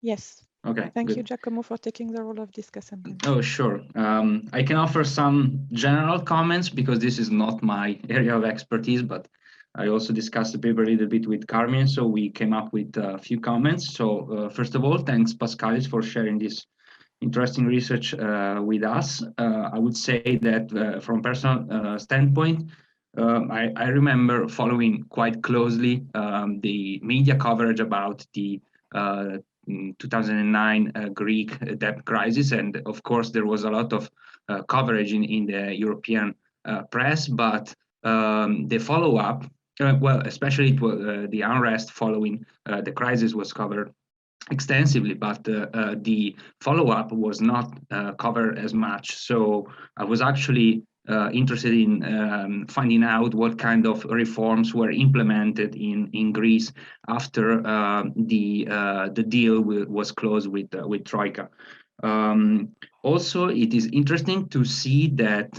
Yes. Okay. Thank good. you, Giacomo, for taking the role of discussant. Oh, sure. I can offer some general comments because this is not my area of expertise, but I also discussed the paper a little bit with Carmine, so we came up with a few comments. So first of all, thanks Pascalis for sharing this interesting research with us. I would say that from personal standpoint, I remember following quite closely the media coverage about the 2009 Greek debt crisis, and of course there was a lot of coverage in the European press, but the follow-up, well, especially the unrest following the crisis was covered extensively, but the follow-up was not covered as much. So I was actually interested in finding out what kind of reforms were implemented in Greece after the deal was closed with Troika. Also, it is interesting to see that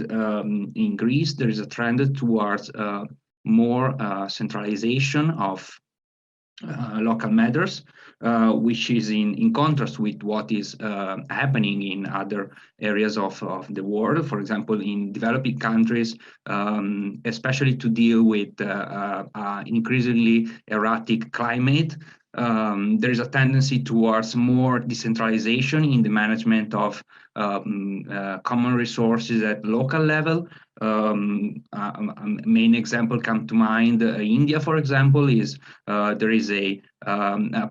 in Greece there is a trend towards more centralization of local matters, which is in contrast with what is happening in other areas of the world. For example, in developing countries, especially to deal with increasingly erratic climate, there is a tendency towards more decentralization in the management of common resources at local level. A main example come to mind, India, for example, is there is a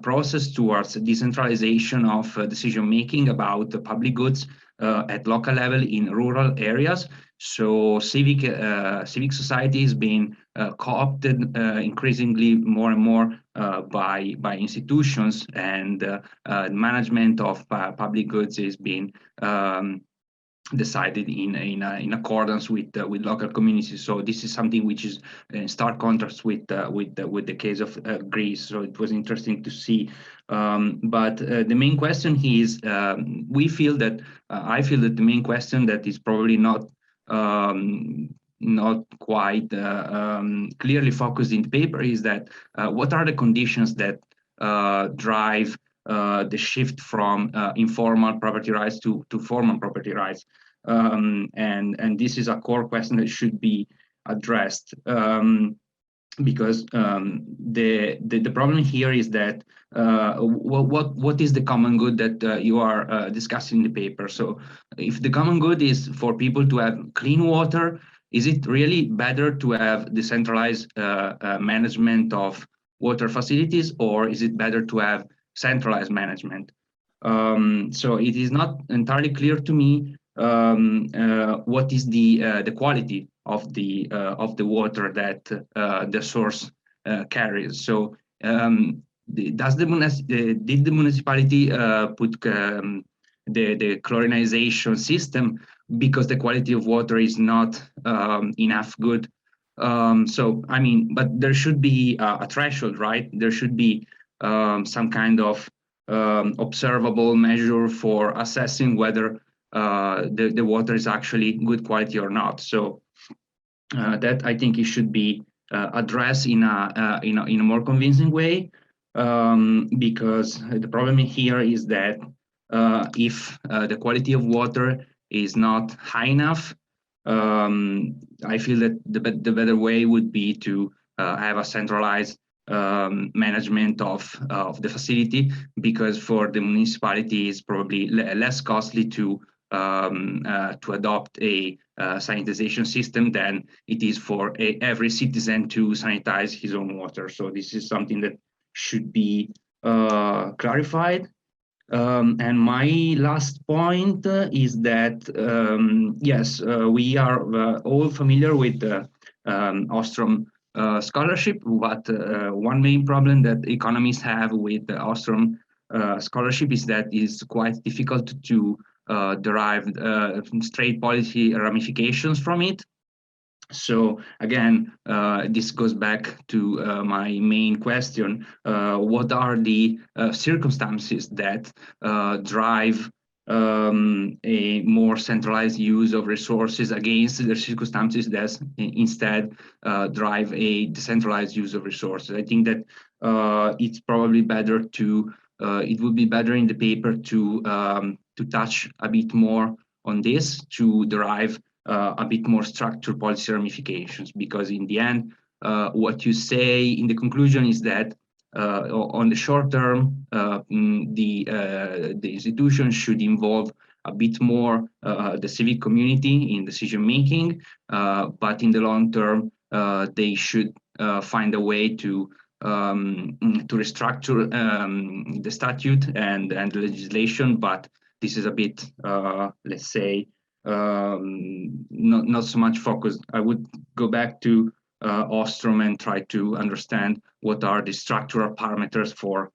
process towards decentralization of decision-making about the public goods at local level in rural areas. So civic society is being co-opted increasingly more and more by institutions, and management of public goods is being decided in accordance with local communities. So this is something which is in stark contrast with the case of Greece. So it was interesting to see. But the main question is, I feel that the main question that is probably not quite clearly focused in the paper is that what are the conditions that drive the shift from informal property rights to formal property rights, and this is a core question that should be addressed, because the problem here is that what is the common good that you are discussing in the paper? So if the common good is for people to have clean water, is it really better to have decentralized management of water facilities, or is it better to have centralized management? So it is not entirely clear to me what is the quality of the water that the source carries. So did the municipality put the chlorinization system because the quality of water is not enough good? So I mean, but there should be a threshold, right? There should be some kind of observable measure for assessing whether the water is actually good quality or not. So that I think it should be addressed in a more convincing way, because the problem here is that if the quality of water is not high enough, I feel that the better way would be to have a centralized management of the facility, because for the municipality it's probably less costly to adopt a sanitization system than it is for every citizen to sanitize his own water. So this is something that should be clarified. And my last point is that, yes, we are all familiar with the Ostrom scholarship, but one main problem that economists have with the Ostrom scholarship is that it's quite difficult to derive straight policy ramifications from it. So again, this goes back to my main question: what are the circumstances that drive a more centralized use of resources against the circumstances that instead drive a decentralized use of resources? I think that it's probably better to it would be better in the paper to touch a bit more on this, to derive a bit more structured policy ramifications, because in the end, what you say in the conclusion is that on the short term, the institution should involve a bit more the civic community in decision making, but in the long term, they should find a way to restructure the statute and the legislation. But this is a bit, let's say, not so much focused. I would go back to Ostrom and try to understand what are the structural parameters for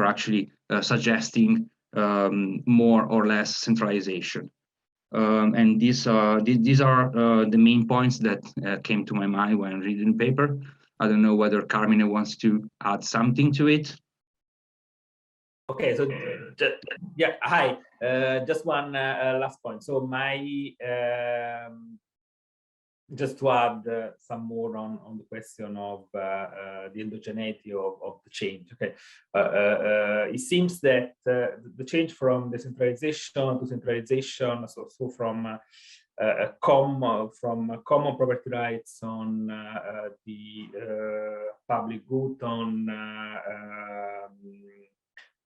actually suggesting more or less centralization. And these are the main points that came to my mind when reading the paper. I don't know whether Carmine wants to add something to it. Okay, so yeah, hi. Just one last point. So my just to add some more on the question of the endogeneity of the change. Okay, it seems that the change from decentralization to centralization, so from common property rights on the public good on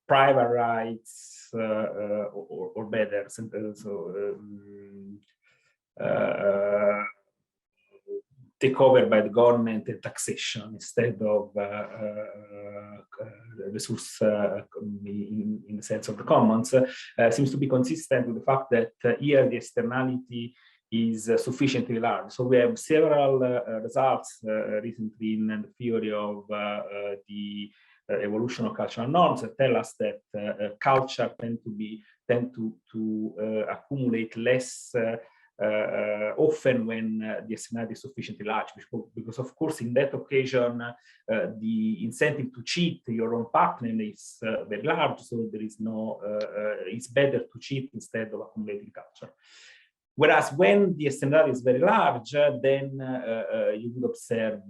private rights, or better, take over by the government and taxation instead of resource in the sense of the commons, seems to be consistent with the fact that here the externality is sufficiently large. So we have several results recently in the theory of the evolution of cultural norms that tell us that culture tend to accumulate less often when the externality is sufficiently large, because of course in that occasion the incentive to cheat your own partner is very large, so there is no it's better to cheat instead of accumulating culture. Whereas when the externality is very large, then you would observe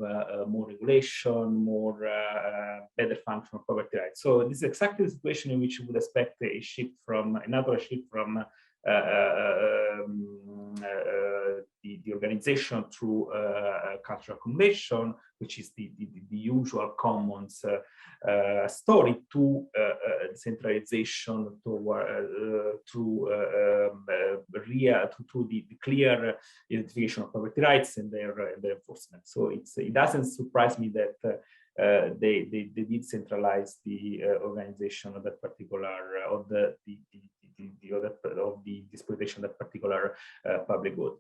more regulation, more better function of property rights. So this is exactly the situation in which you would expect a shift from another shift from the organization through cultural accumulation, which is the usual commons story, to decentralization through the clear identification of property rights and their enforcement. So it doesn't surprise me that they did centralize the organization of that particular of the exploitation of that particular public good.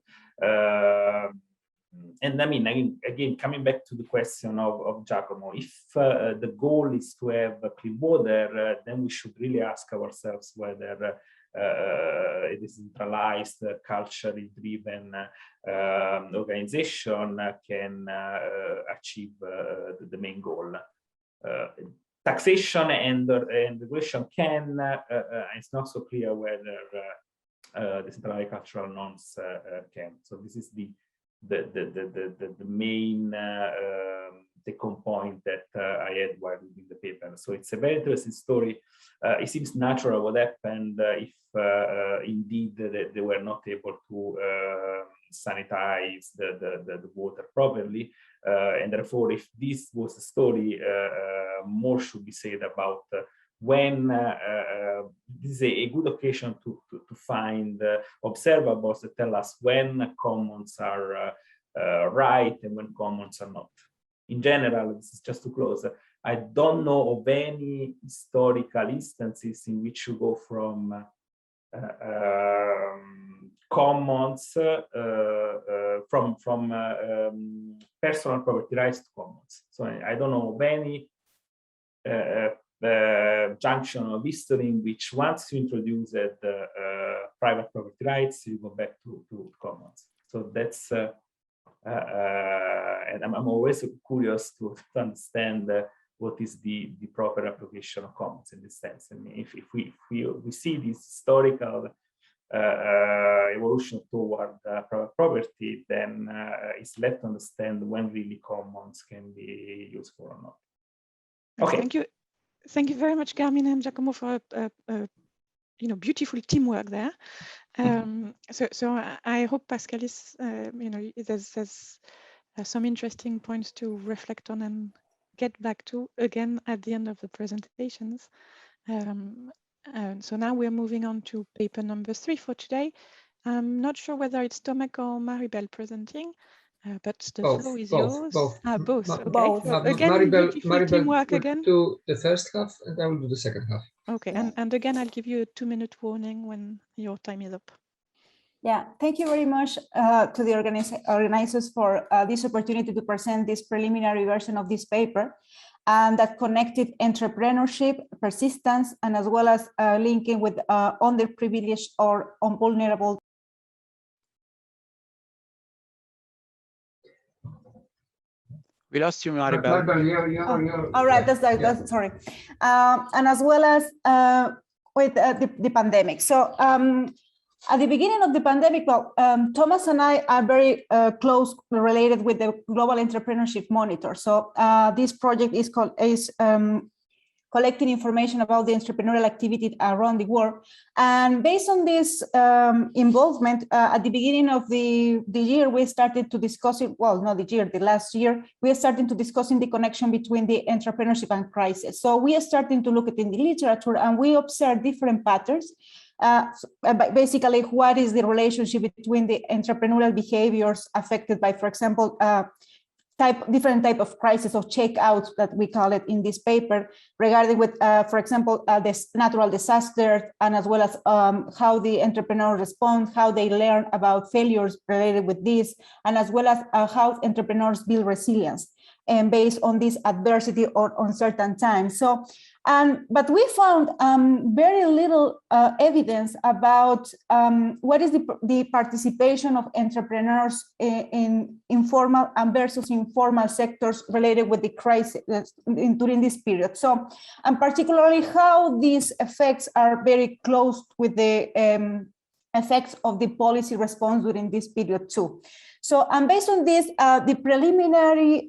And I mean, again, coming back to the question of Giacomo, if the goal is to have clean water, then we should really ask ourselves whether a decentralized, culturally driven organization can achieve the main goal. Taxation and regulation can, it's not so clear whether decentralized cultural norms can. So this is the main take-home point that I had while reading the paper. So it's a very interesting story. It seems natural what happened if indeed they were not able to sanitize the water properly. And therefore, if this was a story, more should be said about when this is a good occasion to find observables that tell us when commons are right and when commons are not. In general, this is just to close. I don't know of any historical instances in which you go from commons from personal property rights to commons. So I don't know of any junction of history in which once you introduce private property rights, you go back to commons. So that's and I'm always curious to understand what is the proper application of commons in this sense. I mean, if we see this historical evolution toward private property, then it's left to understand when really commons can be useful or not. Okay. Thank you very much, Carmine and Giacomo, for beautiful teamwork there. So I hope Pascal is there's some interesting points to reflect on and get back to again at the end of the presentations. So now we're moving on to paper number 3 for today. I'm not sure whether it's Tomek or Maribel presenting, but the floor is yours. Both. Both. Okay. Both. So again, Maribel teamwork will again. do the first half, and I will do the second half. Okay. Yeah. And again, I'll give you a 2-minute warning when your time is up. Yeah, thank you very much to the organizers for this opportunity to present this preliminary version of this paper, and that connected entrepreneurship, persistence, and as well as linking with underprivileged or vulnerable. We lost you, Maribel. All right, that's sorry. And as well as with the pandemic. So at the beginning of the pandemic, Thomas and I are very close related with the Global Entrepreneurship Monitor. So this project is collecting information about the entrepreneurial activity around the world. And based on this involvement, at the beginning of the year, we started to discuss it, well, not the year, the last year, we are starting to discussing the connection between the entrepreneurship and crisis. So we are starting to look at in the literature, and we observe different patterns. Basically, what is the relationship between the entrepreneurial behaviors affected by, for example, different type of crisis of checkout that we call it in this paper, regarding with, for example, this natural disaster, and as well as how the entrepreneurs respond, how they learn about failures related with this, and as well as how entrepreneurs build resilience and based on this adversity or uncertain times. So, but we found very little evidence about what is the participation of entrepreneurs in informal and versus informal sectors related with the crisis during this period. So, and particularly how these effects are very close with the effects of the policy response during this period too. So, and based on this, the preliminary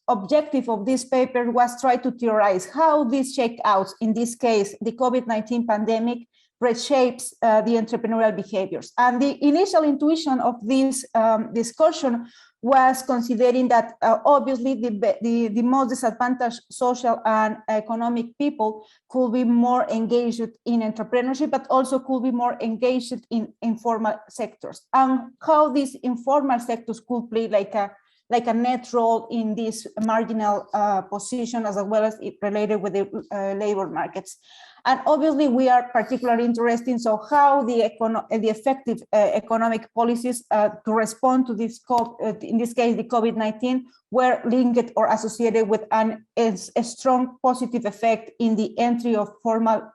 objective of this paper was try to theorize how these checkouts, in this case, the COVID-19 pandemic, reshapes the entrepreneurial behaviors. And the initial intuition of this discussion was considering that obviously the most disadvantaged social and economic people could be more engaged in entrepreneurship, but also could be more engaged in informal sectors, and how these informal sectors could play like a like a net role in this marginal position, as well as it related with the labor markets. And obviously, we are particularly interested in how the effective economic policies to respond to this, in this case, the COVID-19, were linked or associated with a strong positive effect in the entry of formal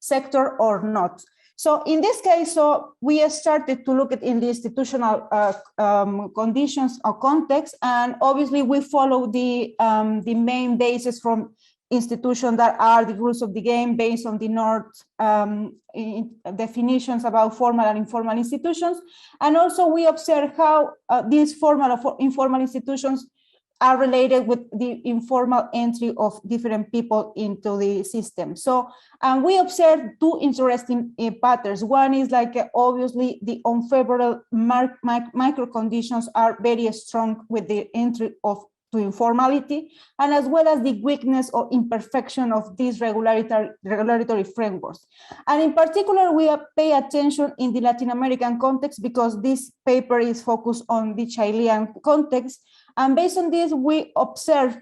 sector or not. So in this case, we started to look at in the institutional conditions or context, and obviously we follow the main basis from institutions that are the rules of the game based on the North definitions about formal and informal institutions. And also we observe how these formal or informal institutions are related with the informal entry of different people into the system. So we observe two interesting patterns. One is like obviously the unfavorable micro conditions are very strong with the entry to informality, and as well as the weakness or imperfection of these regulatory frameworks. And in particular, we pay attention in the Latin American context because this paper is focused on the Chilean context. And based on this, we observe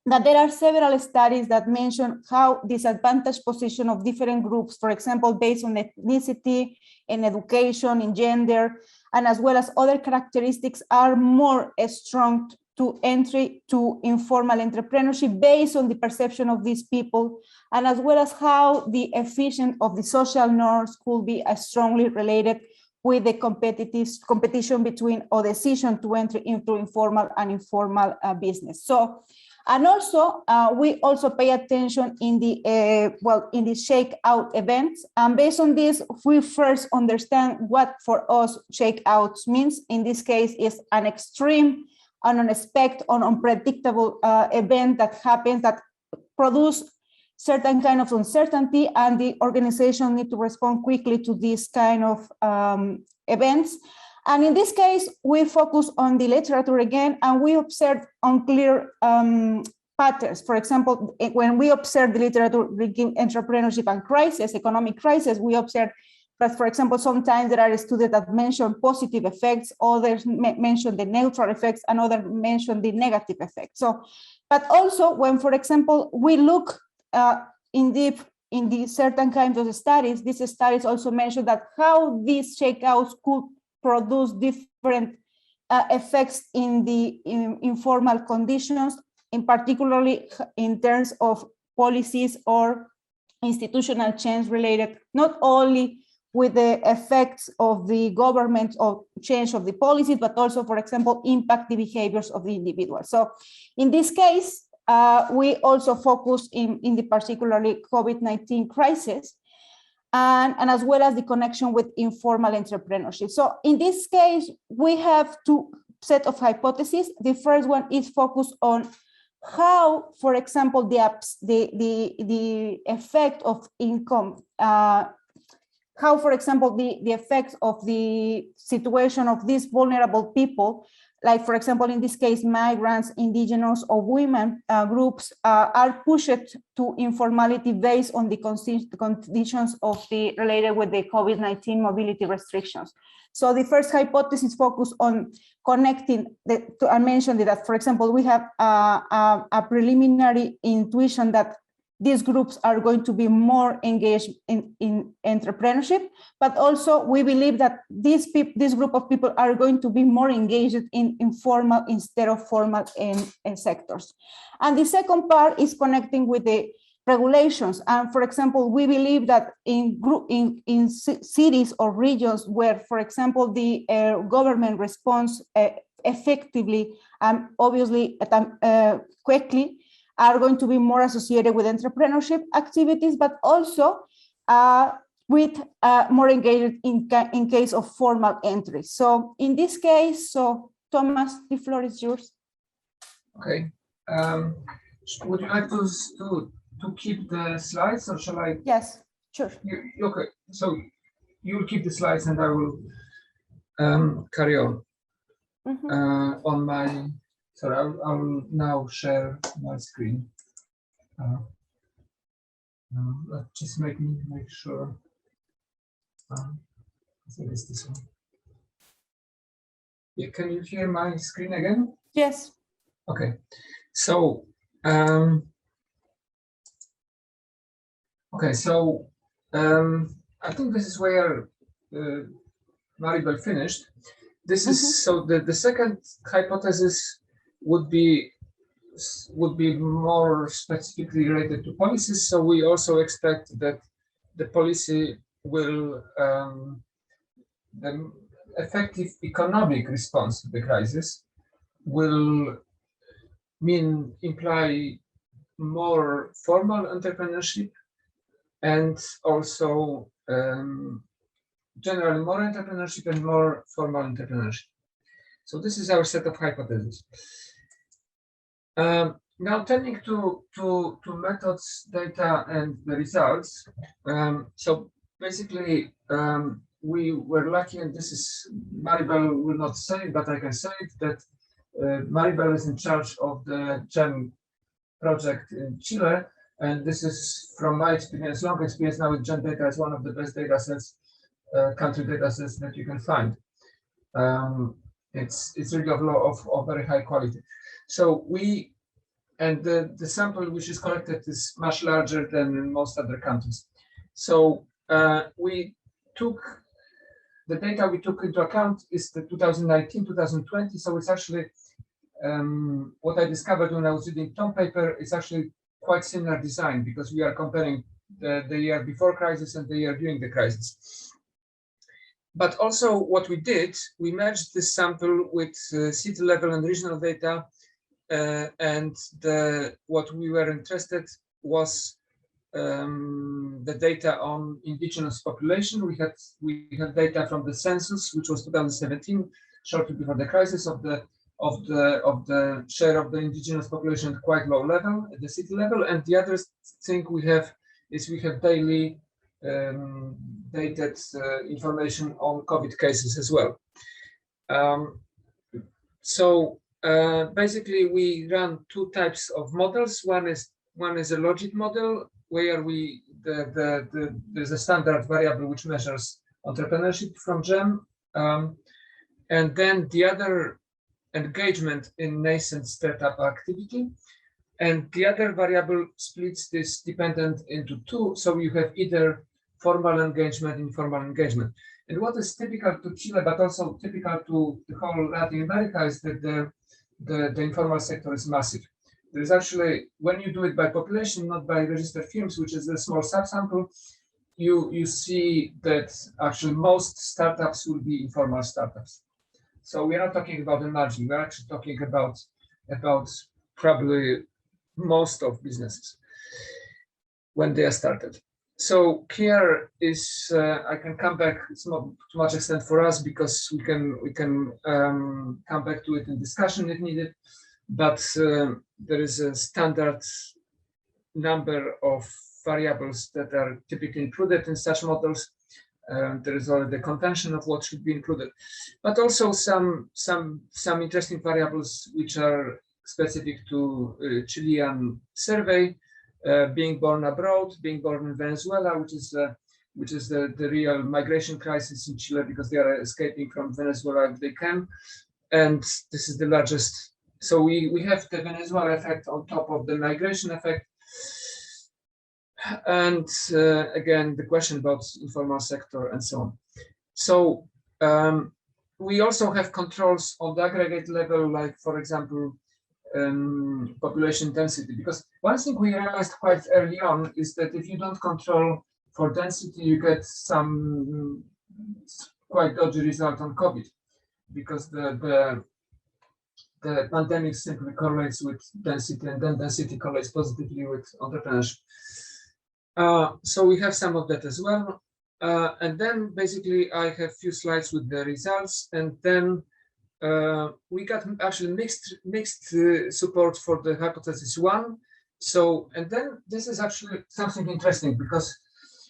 that there are several studies that mention how disadvantaged position of different groups, for example, based on ethnicity, in education, in gender, and as well as other characteristics are more strong to entry to informal entrepreneurship based on the perception of these people, and as well as how the efficiency of the social norms could be strongly related with the competition between or decision to enter into informal and informal business. So, and also we also pay attention in the in the shakeout events. And based on this, we first understand what for us shakeouts means. In this case, is an extreme, unexpected, unpredictable event that happens that produce certain kind of uncertainty, and the organization need to respond quickly to these kind of events. And in this case, we focus on the literature again, and we observe unclear patterns. For example, when we observe the literature regarding entrepreneurship and crisis, economic crisis, we observe that, for example, sometimes there are students that mention positive effects, others mention the neutral effects, and others mention the negative effects. So, but also when, for example, we look in the certain kinds of studies, these studies also mention that how these shakeouts could produce different effects in the informal conditions, in particularly in terms of policies or institutional change related, not only with the effects of the government or change of the policies, but also, for example, impact the behaviors of the individual. So in this case, we also focus in the particularly COVID-19 crisis, and as well as the connection with informal entrepreneurship. So in this case, we have two set of hypotheses. The first one is focused on how, for example, the effect of income, how, for example, the effects of the situation of these vulnerable people, like, for example, in this case, migrants, indigenous, or women groups are pushed to informality based on the conditions of the related with the COVID-19 mobility restrictions. So the first hypothesis focused on connecting, I mentioned that, for example, we have a preliminary intuition that these groups are going to be more engaged in entrepreneurship, but also we believe that this group of people are going to be more engaged in informal instead of formal sectors. And the second part is connecting with the regulations. And for example, we believe that in cities or regions where, for example, the government responds effectively and obviously quickly, are going to be more associated with entrepreneurship activities, but also with more engaged in case of formal entry. So in this case, so Thomas, the floor is yours. Okay. Would you like to keep the slides, or shall I? Yes, sure. Okay, so you'll keep the slides and I will carry on. On my, sorry, I'll now share my screen. Just make sure. I think it's this one. Yeah, can you hear my screen again? Yes. Okay. So, I think this is where Maribel finished. This is so the second hypothesis would be more specifically related to policies. So we also expect that the policy will the effective economic response to the crisis will imply more formal entrepreneurship and also generally more entrepreneurship and more formal entrepreneurship. So this is our set of hypotheses. Now turning to methods, data, and the results. So basically, we were lucky, and this is Maribel will not say it, but I can say it, that Maribel is in charge of the GEM project in Chile, and this is from my experience, long experience now with GEM data, is one of the best data sets, country data sets that you can find. It's really of very high quality. So the sample which is collected is much larger than in most other countries. So we took the data we took into account is the 2019-2020. So it's actually what I discovered when I was reading Tom paper is actually quite similar design, because we are comparing the year before crisis and the year during the crisis. But also what we did, we merged this sample with city level and regional data, and what we were interested was the data on indigenous population. We had data from the census, which was 2017, shortly before the crisis, of the share of the indigenous population at quite low level at the city level. And the other thing we have is we have daily dated information on COVID cases as well. Basically, we run two types of models. One is a logic model where there's a standard variable which measures entrepreneurship from GEM, and then the other engagement in nascent startup activity, and the other variable splits this dependent into two. So you have either formal engagement, informal engagement. And what is typical to Chile, but also typical to the whole Latin America, is that the informal sector is massive. There is actually, when you do it by population, not by registered firms, which is a small subsample, you see that actually most startups will be informal startups. So we're not talking about the margin, we're actually talking about probably most of businesses when they are started. So here is, I can come back, it's not too much extent for us because we can come back to it in discussion if needed, but there is a standard number of variables that are typically included in such models. There is already the convention of what should be included, but also some interesting variables which are specific to Chilean survey, being born abroad, being born in Venezuela, which is the real migration crisis in Chile because they are escaping from Venezuela if they can, and this is the largest. So we have the Venezuela effect on top of the migration effect. And again, the question about informal sector and so on. So we also have controls on the aggregate level, like, for example, population density. Because one thing we realized quite early on is that if you don't control for density, you get some quite dodgy result on COVID, because the pandemic simply correlates with density, and then density correlates positively with entrepreneurship. So we have some of that as well. And then basically I have a few slides with the results, and then we got actually mixed support for the hypothesis one. So, and then this is actually something interesting, because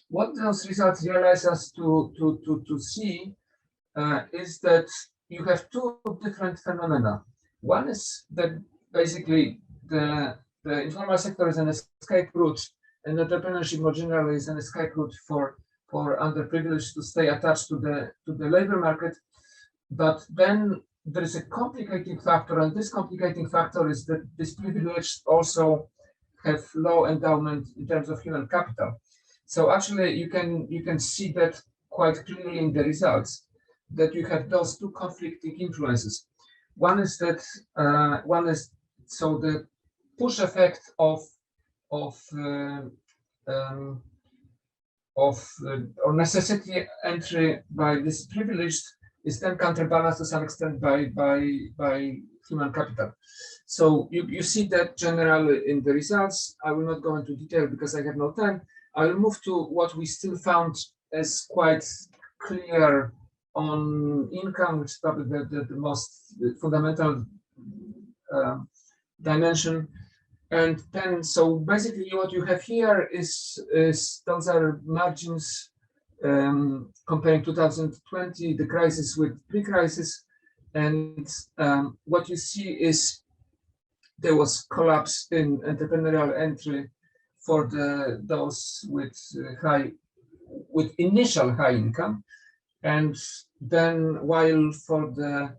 what those results realize us to see is that you have two different phenomena. One is that basically the informal sector is an escape route, and entrepreneurship more generally is an escape route for underprivileged to stay attached to the labor market. But then there is a complicating factor, and this complicating factor is that this privileged also have low endowment in terms of human capital. So actually, you can see that quite clearly in the results, that you have those two conflicting influences. One is that so the push effect of or necessity entry by this privileged is then counterbalanced to some extent by human capital. So you see that generally in the results. I will not go into detail because I have no time. I will move to what we still found as quite clear on income, which is probably the most fundamental dimension. And then, so basically what you have here is those are margins comparing 2020, the crisis with pre-crisis. And what you see is there was collapse in entrepreneurial entry for those with initial high income, and then while for the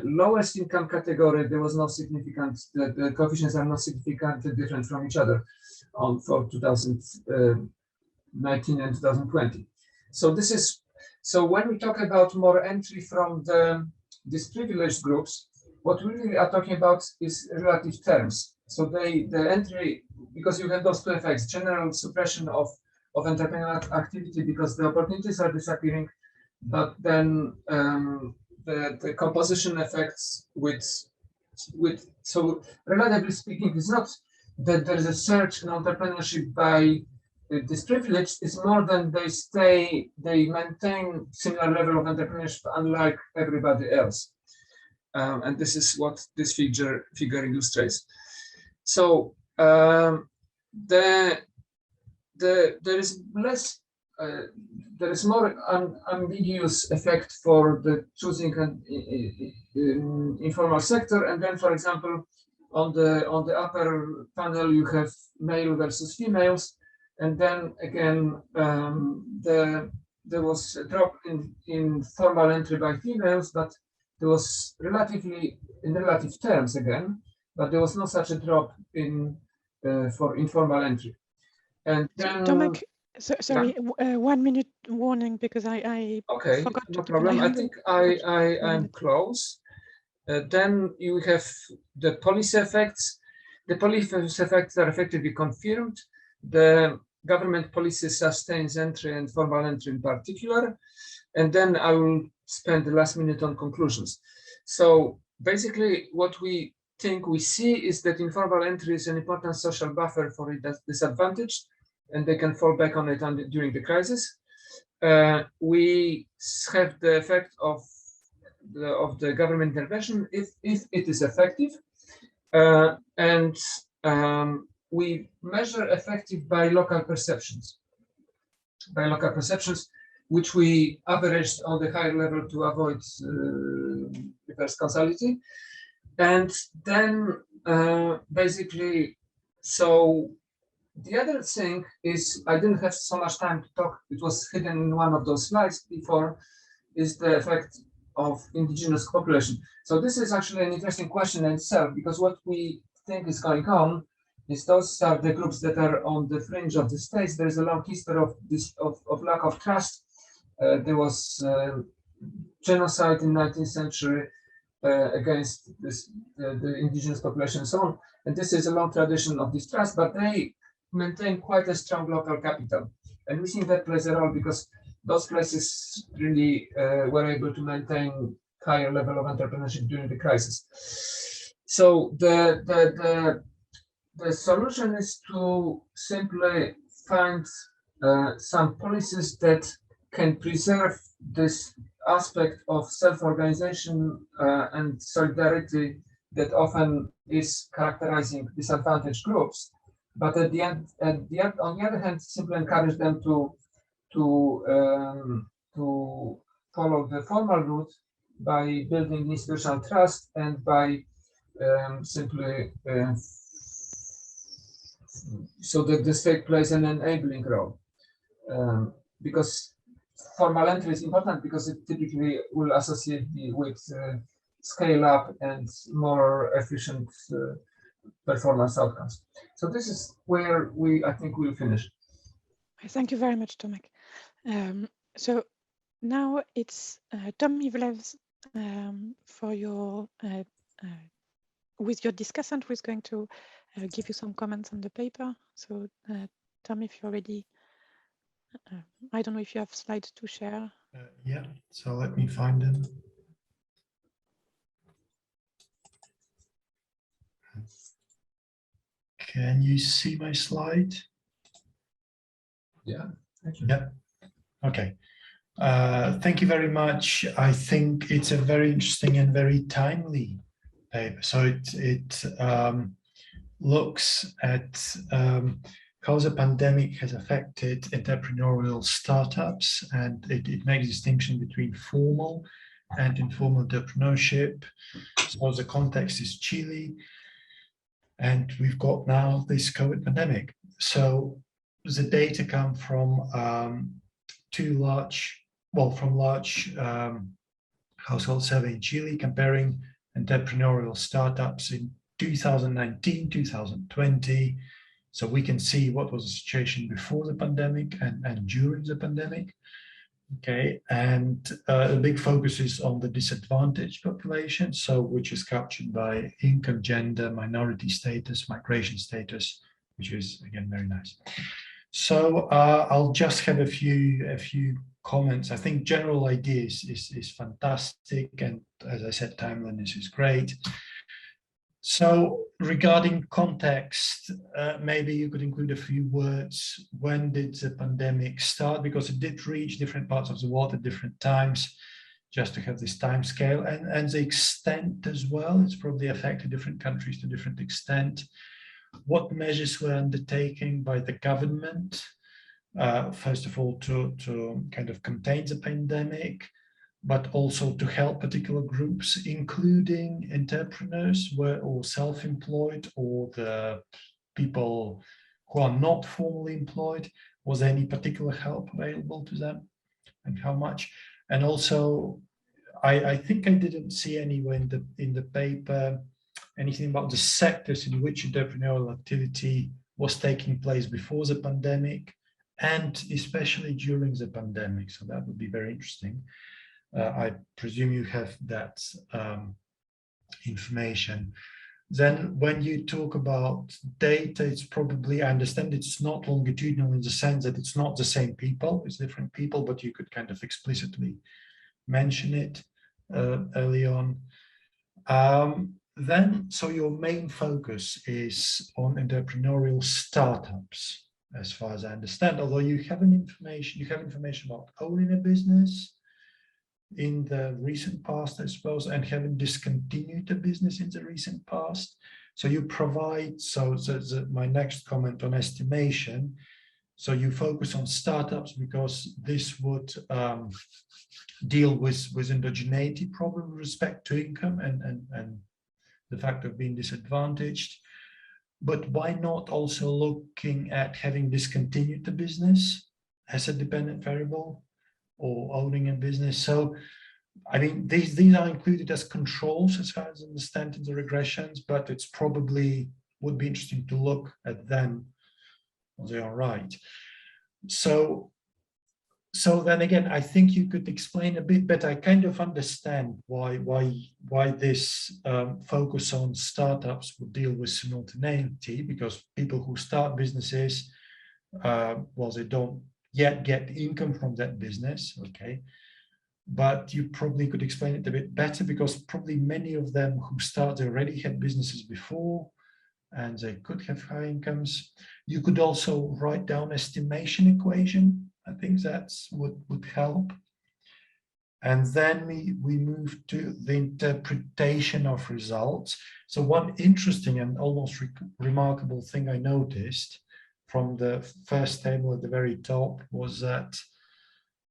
lowest income category there was no significant, the coefficients are not significantly different from each other for 2019 and 2020. So this is, so when we talk about more entry from these privileged groups, what we really are talking about is relative terms. So the entry, because you have those two effects, general suppression of entrepreneurial activity because the opportunities are disappearing, but then the composition effects with so relatively speaking, it's not that there is a surge in entrepreneurship by this privilege, it's more than they maintain similar level of entrepreneurship unlike everybody else. And this is what this figure illustrates. So there is less, there is more ambiguous effect for the choosing an informal sector, and then, for example, on the upper panel you have male versus females, and then again there was a drop in formal entry by females, but there was relatively in relative terms again, but there was no such a drop in for informal entry. And then Tomek, sorry, 1 minute warning because I okay, forgot no to problem. I think I am close. Then you have the policy effects. The policy effects are effectively confirmed. The government policy sustains entry and formal entry in particular. And then I will spend the last minute on conclusions. So basically what we think we see is that informal entry is an important social buffer for a disadvantaged, and they can fall back on it during the crisis. We have the effect of the government intervention if it is effective, and we measure effective by local perceptions. Which we averaged on the higher level to avoid reverse causality. And then basically, so the other thing is, I didn't have so much time to talk, it was hidden in one of those slides before, is the effect of indigenous population. So this is actually an interesting question in itself, because what we think is going on is those are the groups that are on the fringe of the states. There is a long history of this of lack of trust. There was genocide in 19th century against the indigenous population and so on. And this is a long tradition of distrust, but they maintain quite a strong local capital. And we think that plays a role because those places really were able to maintain higher level of entrepreneurship during the crisis. So the solution is to simply find some policies that can preserve this aspect of self-organization and solidarity that often is characterizing disadvantaged groups, but on the other hand, simply encourage them to follow the formal route by building institutional trust and by simply so that the state plays an enabling role, because formal entry is important because it typically will associate with scale up and more efficient performance outcomes. So this is where I think we'll finish. Thank you very much, Tomek. So now it's Tom Ivlev's for your with your discussant, who is going to give you some comments on the paper. So Tom, if you're ready, I don't know if you have slides to share. Yeah, so let me find them. Can you see my slide? Yeah, thank you. Yeah, okay. Thank you very much. I think it's a very interesting and very timely paper. So it looks at how the pandemic has affected entrepreneurial startups, and it makes a distinction between formal and informal entrepreneurship. So the context is Chile, and we've got now this COVID pandemic. So the data come from large household survey in Chile comparing entrepreneurial startups in 2019, 2020. So we can see what was the situation before the pandemic and during the pandemic. Okay, and a big focus is on the disadvantaged population, so which is captured by income, gender, minority status, migration status, which is again very nice. So I'll just have a few comments. I think general ideas is fantastic, and as I said, timeliness is great. So regarding context, maybe you could include a few words. When did the pandemic start? Because it did reach different parts of the world at different times, just to have this time scale, and the extent as well. It's probably affected different countries to different extent. What measures were undertaken by the government, first of all, to kind of contain the pandemic, but also to help particular groups, including entrepreneurs or self-employed, or the people who are not formally employed. Was there any particular help available to them, and how much? And also, I think I didn't see anywhere in the paper anything about the sectors in which entrepreneurial activity was taking place before the pandemic, and especially during the pandemic. So that would be very interesting. I presume you have that information. Then when you talk about data, it's probably, I understand it's not longitudinal in the sense that it's not the same people, it's different people, but you could kind of explicitly mention it early on. Then, so your main focus is on entrepreneurial startups, as far as I understand, although you have information about owning a business in the recent past, I suppose, and having discontinued the business in the recent past. So you provide, my next comment on estimation, so you focus on startups because this would deal with endogeneity problem with respect to income and the fact of being disadvantaged. But why not also looking at having discontinued the business as a dependent variable, or owning a business? So, I mean, these are included as controls as far as I understand in the regressions, but it's probably would be interesting to look at them on their own right. So then again, I think you could explain a bit better. I kind of understand why this focus on startups would deal with simultaneity, because people who start businesses, well, they don't yet get income from that business, okay? But you probably could explain it a bit better, because probably many of them who started already had businesses before, and they could have high incomes. You could also write down estimation equation. I think that's would help. And then we move to the interpretation of results. So one interesting and almost remarkable thing I noticed from the first table at the very top was that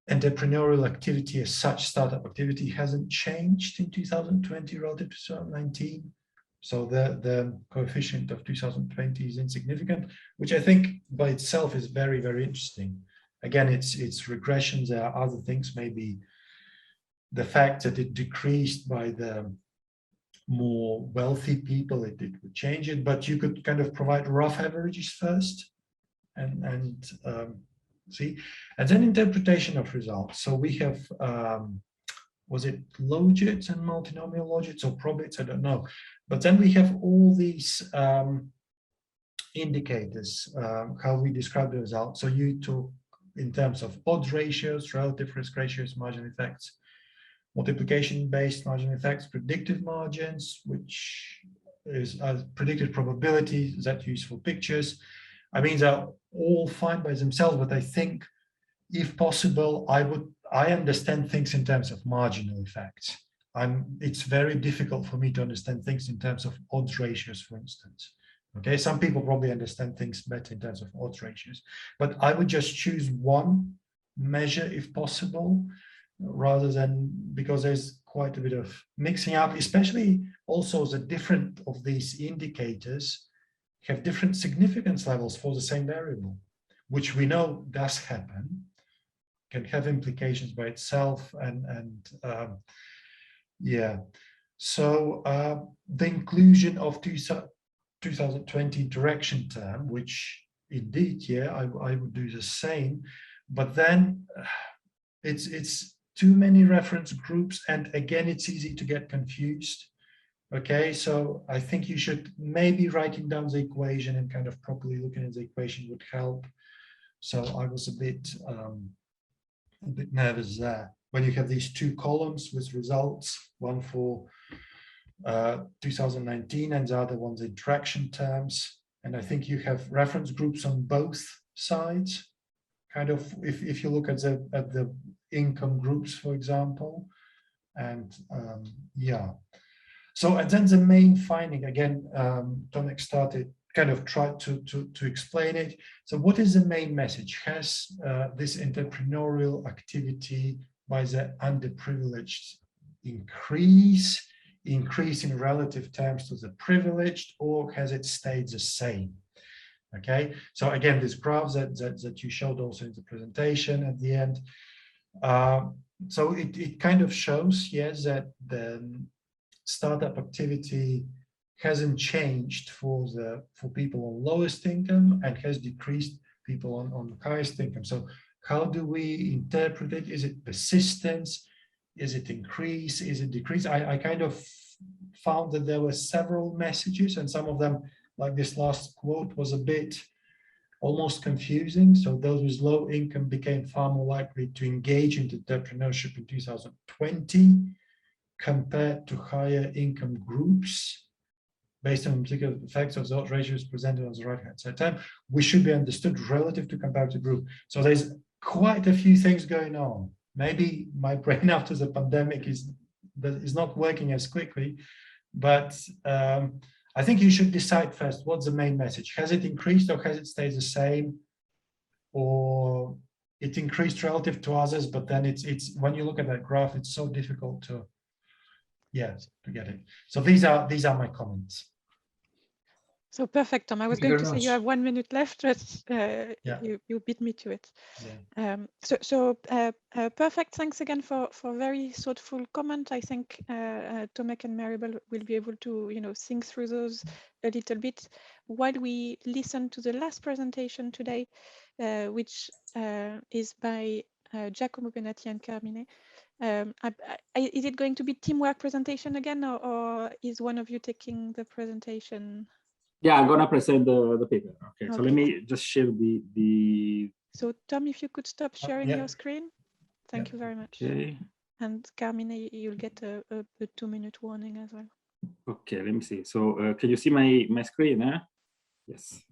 entrepreneurial activity as such, startup activity, hasn't changed in 2020 relative to 2019. So the coefficient of 2020 is insignificant, which I think by itself is very, very interesting. Again, it's regressions. There are other things, maybe the fact that it decreased by the more wealthy people, it would change it, but you could kind of provide rough averages first and see, and then interpretation of results. So we have, was it logits and multinomial logits or probits? I don't know. But then we have all these indicators, how we describe the results. So you talk in terms of odds ratios, relative risk ratios, margin effects, multiplication-based margin effects, predictive margins, which is predicted probability, that useful pictures. I mean, they're all fine by themselves, but I think if possible, I understand things in terms of marginal effects. It's very difficult for me to understand things in terms of odds ratios, for instance. Okay, some people probably understand things better in terms of odds ratios, but I would just choose one measure if possible, rather than, because there's quite a bit of mixing up, especially also the different of these indicators have different significance levels for the same variable, which we know does happen, can have implications by itself, and yeah. So the inclusion of 2020 direction term, which indeed, yeah, I would do the same, but then it's too many reference groups, and again, it's easy to get confused. Okay, so I think you should maybe writing down the equation and kind of properly looking at the equation would help. So I was a bit nervous there. When you have these two columns with results, one for 2019 and the other one's interaction terms, and I think you have reference groups on both sides. Kind of, if you look at the income groups, for example, and yeah. So, and then the main finding, again, Tomek started, kind of tried to explain it. So what is the main message? Has this entrepreneurial activity by the underprivileged increase in relative terms to the privileged, or has it stayed the same? Okay, so again, this graph that you showed also in the presentation at the end. So it kind of shows, yes, that the startup activity hasn't changed for people on lowest income and has decreased people on highest income. So how do we interpret it? Is it persistence? Is it increase? Is it decrease? I kind of found that there were several messages, and some of them, like this last quote, was a bit almost confusing. So those with low income became far more likely to engage in entrepreneurship in 2020 compared to higher income groups based on particular effects of those ratios presented on the right-hand side term, which should be understood relative to comparative group. So there's quite a few things going on. Maybe my brain after the pandemic is not working as quickly, but I think you should decide first, what's the main message? Has it increased or has it stayed the same? Or it increased relative to others, but then it's when you look at that graph, it's so difficult to get it. So these are my comments. So perfect, Tom. I was going to say you have 1 minute left, but you beat me to it. Yeah. Perfect. Thanks again for very thoughtful comment. I think Tomek and Maribel will be able to think through those a little bit while we listen to the last presentation today, which is by Giacomo Benatti and Carmine. Is it going to be teamwork presentation again, or is one of you taking the presentation? Yeah, I'm gonna present the paper. Okay, so let me just share the. So Tom, if you could stop sharing your screen, thank you very much. Okay. And Carmine, you'll get a 2-minute warning as well. Okay, let me see. So can you see my screen? Yes.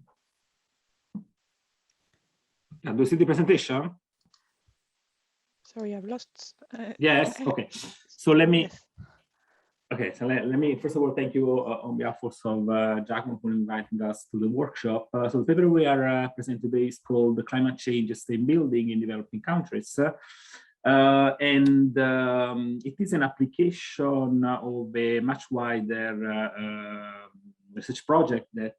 Do you see the presentation? Sorry, I've lost. Yes. Okay. So let me. Yes. Okay, so let me first of all thank you on behalf of Giacomo for inviting us to the workshop. So the paper we are presenting today is called "The Climate Change State Building in Developing Countries," and it is an application of a much wider research project that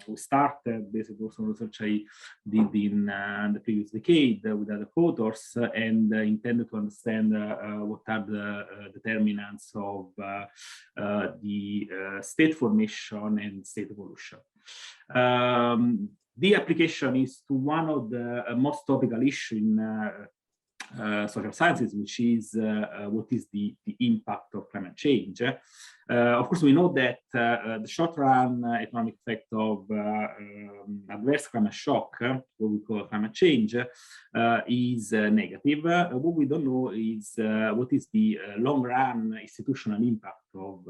we started, basically also research I did in the previous decade with other co-authors, and intended to understand what are the determinants of the state formation and state evolution. The application is to one of the most topical issues in social sciences, which is what is the impact of climate change. Of course, we know that the short-run economic effect of adverse climate shock, what we call climate change, is negative. What we don't know is what is the long-run institutional impact of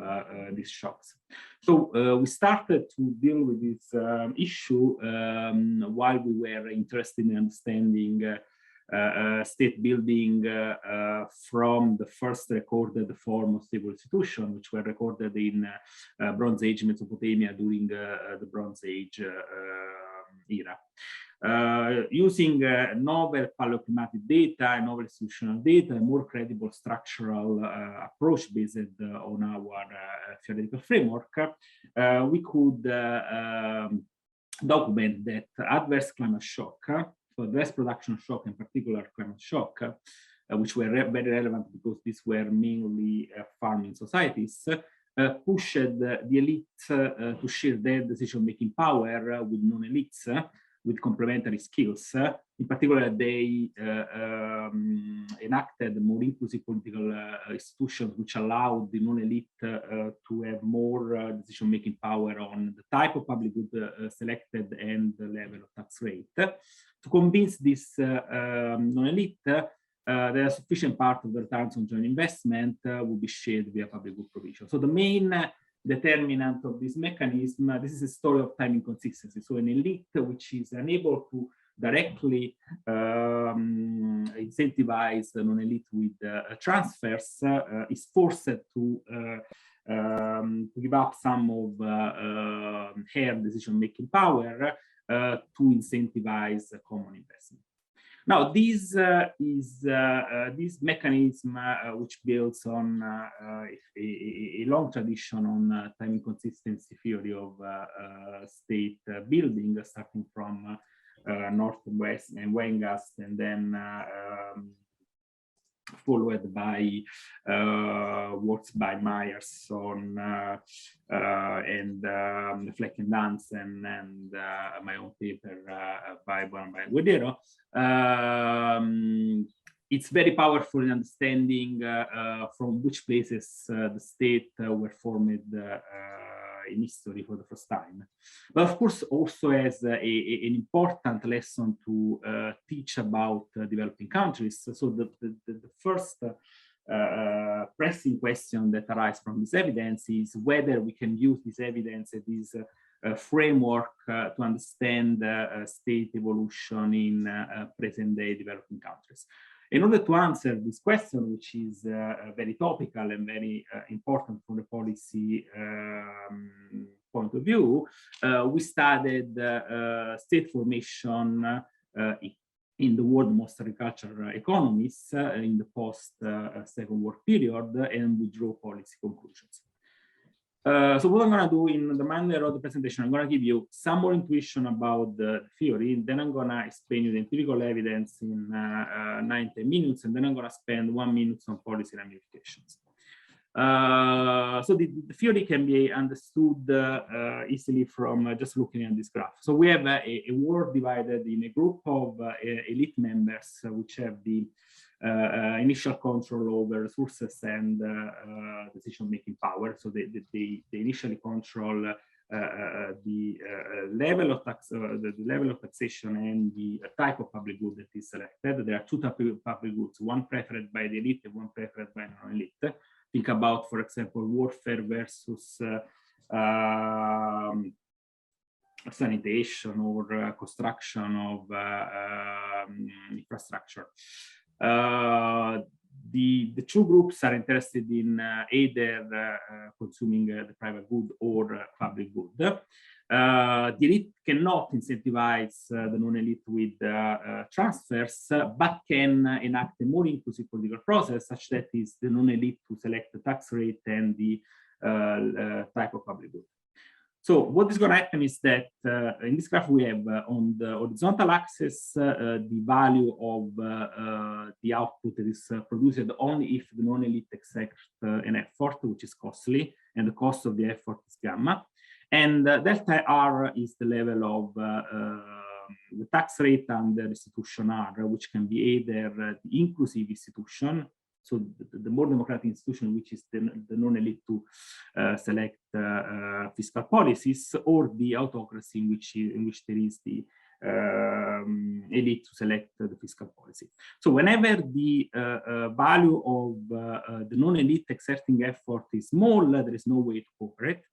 these shocks. So we started to deal with this issue while we were interested in understanding state building from the first recorded form of stable institution, which were recorded in Bronze Age Mesopotamia during the Bronze Age era. Using novel paleoclimatic data, novel institutional data, a more credible structural approach based on our theoretical framework, we could document that adverse climate shock, so adverse production shock, in particular climate shock, which were very relevant because these were mainly farming societies, pushed the elite to share their decision-making power with non-elites, with complementary skills. In particular, they enacted more inclusive political institutions, which allowed the non-elite to have more decision-making power on the type of public good selected and the level of tax rate. To convince this non-elite that a sufficient part of the returns on joint investment will be shared via public good provision. So the main determinant of this mechanism, this is a story of time inconsistency. So an elite which is unable to directly incentivize the non-elite with transfers is forced to give up some of her decision-making power to incentivize common investment. Now, this is this mechanism, which builds on a long tradition on time inconsistency theory of state building, starting from North and West and Weingast, and then followed by works by Myers on and Fleck and Dansen, and my own paper by Guerrero. It's very powerful in understanding from which places the state were formed in history for the first time. But of course, also has an important lesson to teach about developing countries. So the first pressing question that arises from this evidence is whether we can use this evidence as this framework to understand state evolution in present-day developing countries. In order to answer this question, which is very topical and very important from the policy point of view, we studied state formation in the world's most agricultural economies in the post-Second World period, and we draw policy conclusions. So what I'm going to do in the manner of the presentation, I'm going to give you some more intuition about the theory, then I'm going to explain you the empirical evidence in 9-10 minutes, and then I'm going to spend 1 minute on policy ramifications. So the theory can be understood easily from just looking at this graph. So we have a world divided in a group of elite members, which have the initial control over resources and decision-making power. So they initially control the level of tax, the level of taxation, and the type of public good that is selected. There are two types of public goods: one preferred by the elite and one preferred by non-elite. Think about, for example, warfare versus sanitation or construction of infrastructure. The two groups are interested in either consuming the private good or public good. The elite cannot incentivize the non-elite with transfers, but can enact a more inclusive political process, such that is the non-elite to select the tax rate and the type of public good. So what is going to happen is that in this graph we have on the horizontal axis the value of the output that is produced only if the non-elite exert an effort, which is costly, and the cost of the effort is gamma. And delta R is the level of the tax rate under institution R, which can be either the inclusive institution, so the more democratic institution, which is the non-elite to select fiscal policies, or the autocracy in which there is the elite to select the fiscal policy. So whenever the value of the non-elite exerting effort is small, there is no way to cooperate.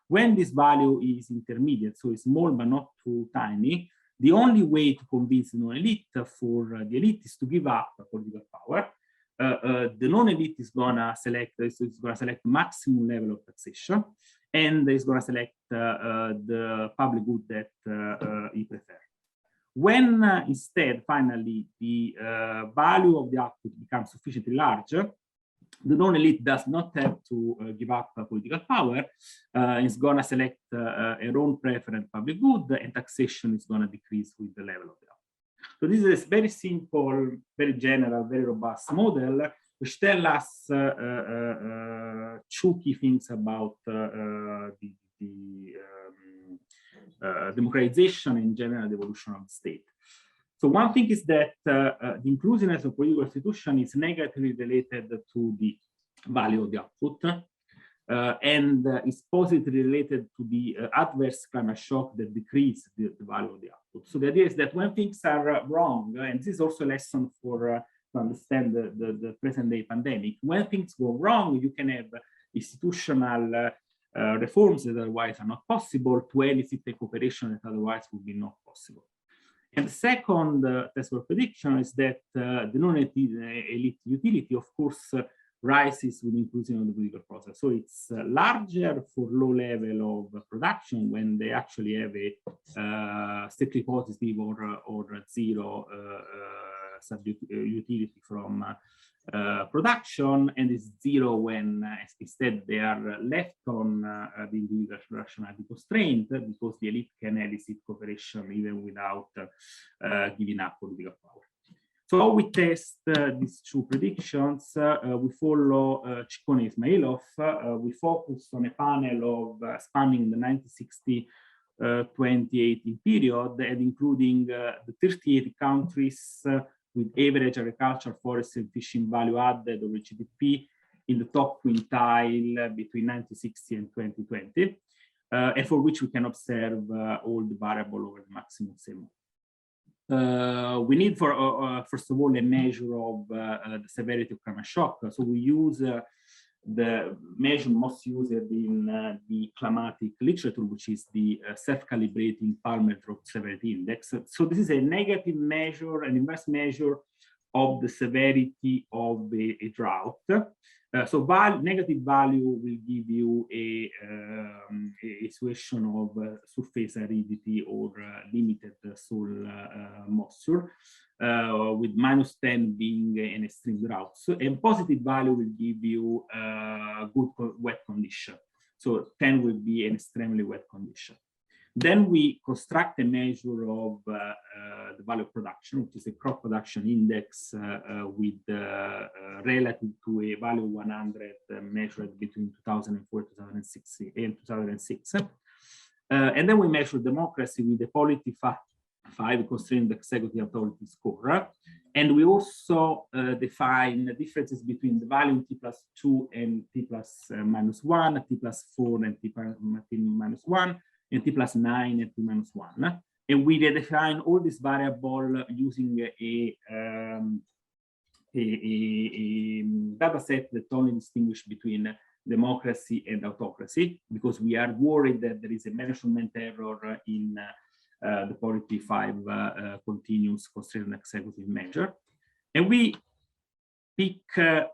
When this value is intermediate, so it's small but not too tiny, the only way to convince the non-elite for the elite is to give up political power. The non-elite is gonna select maximum level of taxation, and is gonna select the public good that he prefers. When instead, finally, the value of the output becomes sufficiently large, the non-elite does not have to give up political power. It's gonna select a own preferred public good, and taxation is gonna decrease with the level of the output. So this is a very simple, very general, very robust model, which tells us two key things about the democratization and in general the evolution of the state. So one thing is that the inclusiveness of political institution is negatively related to the value of the output, and is positively related to the adverse climate shock that decreases the value of the output. So the idea is that when things are wrong, and this is also a lesson for to understand the present day pandemic, when things go wrong, you can have institutional reforms that otherwise are not possible to elicit a cooperation that otherwise would be not possible. And the second test for prediction is that the non-elite utility, of course, rises with inclusion of the political process. So it's larger for low level of production when they actually have a strictly positive or zero utility from production, and it's zero when instead they are left on the individual rationality constraint, because the elite can elicit cooperation even without giving up political power. So we test these two predictions. We follow Ciccone and Ismailov. We focus on a panel of spanning the 1960-2018 period, and including the 38 countries with average agriculture, forestry, and fishing value added over GDP in the top quintile between 1960 and 2020, and for which we can observe all the variable over the maximum same. We need, first of all, a measure of the severity of climate shock. So we use the measure most used in the climatic literature, which is the self-calibrating Palmer Drought Severity Index. So this is a negative measure, an inverse measure of the severity of a drought. So negative value will give you a situation of surface aridity or limited soil moisture, with -10 being an extreme drought. So, and positive value will give you good wet condition. So 10 will be an extremely wet condition. Then we construct a measure of the value of production, which is a crop production index with relative to a value of 100 measured between 2004, 2006, and 2006. And then we measure democracy with the polity 5 constrained executive authority score. And we also define the differences between the value T+2 and T+-1, T+4 and T+-1, and T+9 and T-1. And we redefine all these variables using a data set that only distinguishes between democracy and autocracy, because we are worried that there is a measurement error in the polity 5 continuous constrained executive measure. And we pick a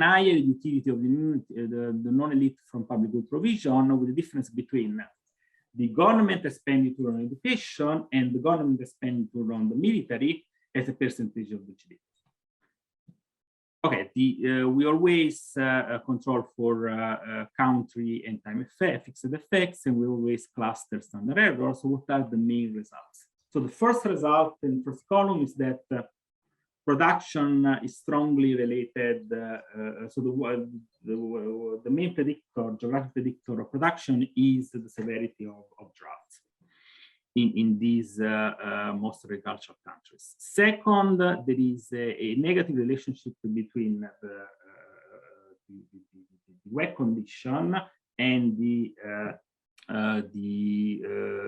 higher utility of the non-elite from public good provision, with the difference between the government expenditure on education and the government expenditure on the military as a percentage of the GDP. Okay, we always control for country and time effect, fixed effects, and we always cluster standard errors. So what are the main results? So the first result in the first column is that production is strongly related. So the main predictor, geographic predictor of production is the severity of droughts in these most agricultural countries. Second, there is a negative relationship between the wet condition and the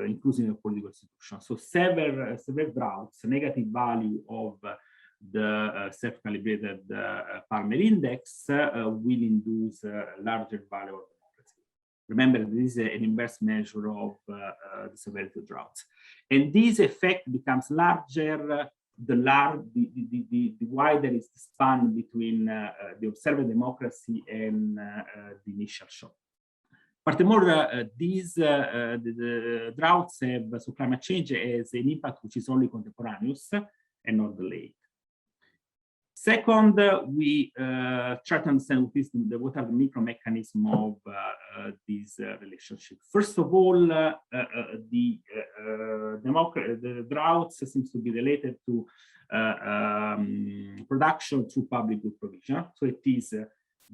inclusion of political institutions. So severe droughts, negative value of the self-calibrated Palmer index will induce larger value of democracy. Remember, this is an inverse measure of the severity of droughts. And this effect becomes larger the wider is the span between the observed democracy and the initial shock. Furthermore, the droughts have, so climate change has an impact which is only contemporaneous and not delayed. Second, we try to understand what are the micro mechanisms of this relationship. First of all, the droughts seems to be related to production through public good provision. So it is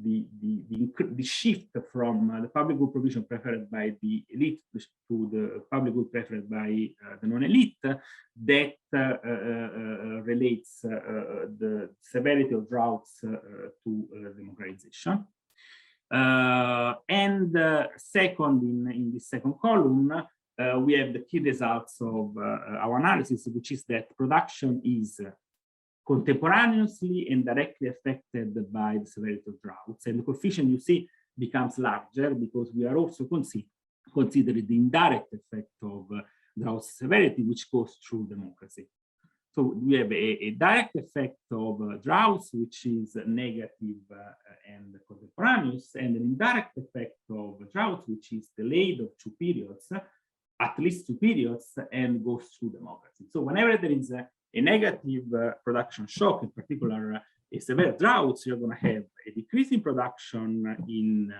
the shift from the public good provision preferred by the elite to the public good preferred by the non-elite that relates the severity of droughts to democratization. Second, in this second column, we have the key results of our analysis, which is that production is contemporaneously and directly affected by the severity of droughts. And the coefficient you see becomes larger because we are also considering the indirect effect of drought severity, which goes through democracy. So we have a direct effect of droughts, which is negative and contemporaneous, and an indirect effect of droughts, which is delayed of 2 periods, at least 2 periods, and goes through democracy. So whenever there is a negative production shock, in particular a severe drought, you're going to have a decrease in production in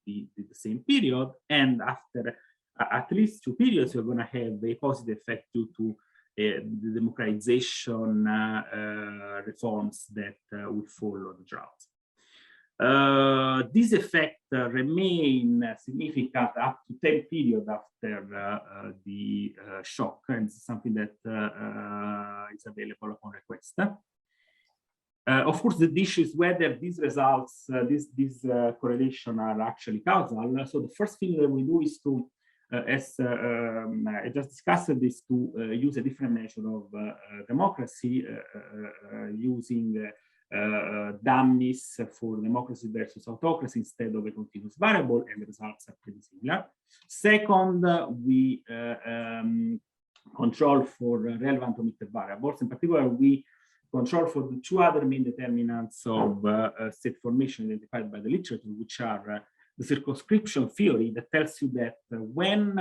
the same period, and after at least 2 periods, you're going to have a positive effect due to the democratization reforms that will follow the drought. This effect remain significant up to 10 periods after the shock, and it's something that is available upon request. Of course, the issue is whether these results, these correlation are actually causal. So the first thing that we do is to, as I just discussed, is to use a different measure of democracy using dummies for democracy versus autocracy instead of a continuous variable, and the results are pretty similar. Second, we control for relevant omitted variables. In particular, we control for the 2 other main determinants of state formation identified by the literature, which are the circumscription theory that tells you that when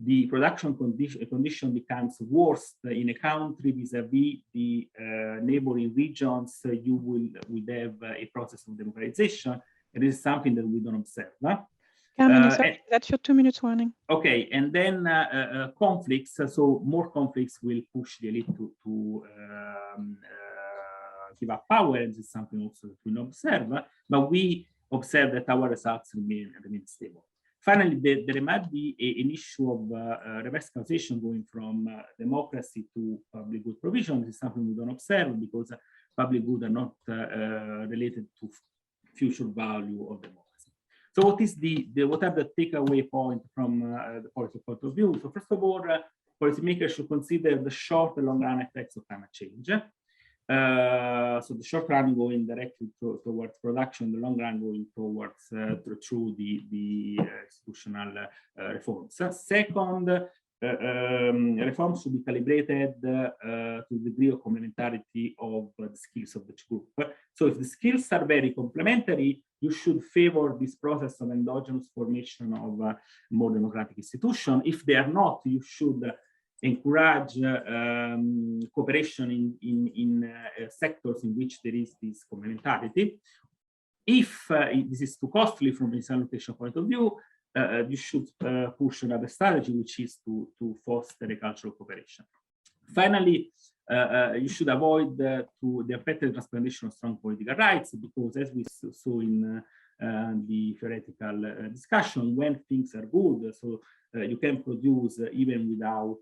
the production condition becomes worse in a country vis-a-vis the neighboring regions, you will have a process of democratization. And this is something that we don't observe. That's your 2 minutes warning. Okay, and then conflicts. So more conflicts will push the elite to give up power, and this is something also that we don't observe. But we observe that our results remain stable. Finally, there might be an issue of reverse causation going from democracy to public good provision. This is something we don't observe because public good are not related to future value of democracy. So what are the takeaway point from the policy point of view? So first of all, policymakers should consider the short and long run effects of climate change. So the short run going directly towards production, the long run going towards through the institutional reforms. Second, reforms should be calibrated to the degree of complementarity of the skills of each group. So if the skills are very complementary, you should favor this process of endogenous formation of more democratic institution. If they are not, you should encourage cooperation in sectors in which there is this complementarity. If this is too costly from a allocation point of view, you should push another strategy, which is to foster a cultural cooperation. Finally, you should avoid the effective transplantation of strong political rights, because as we saw in the theoretical discussion, when things are good, so you can produce even without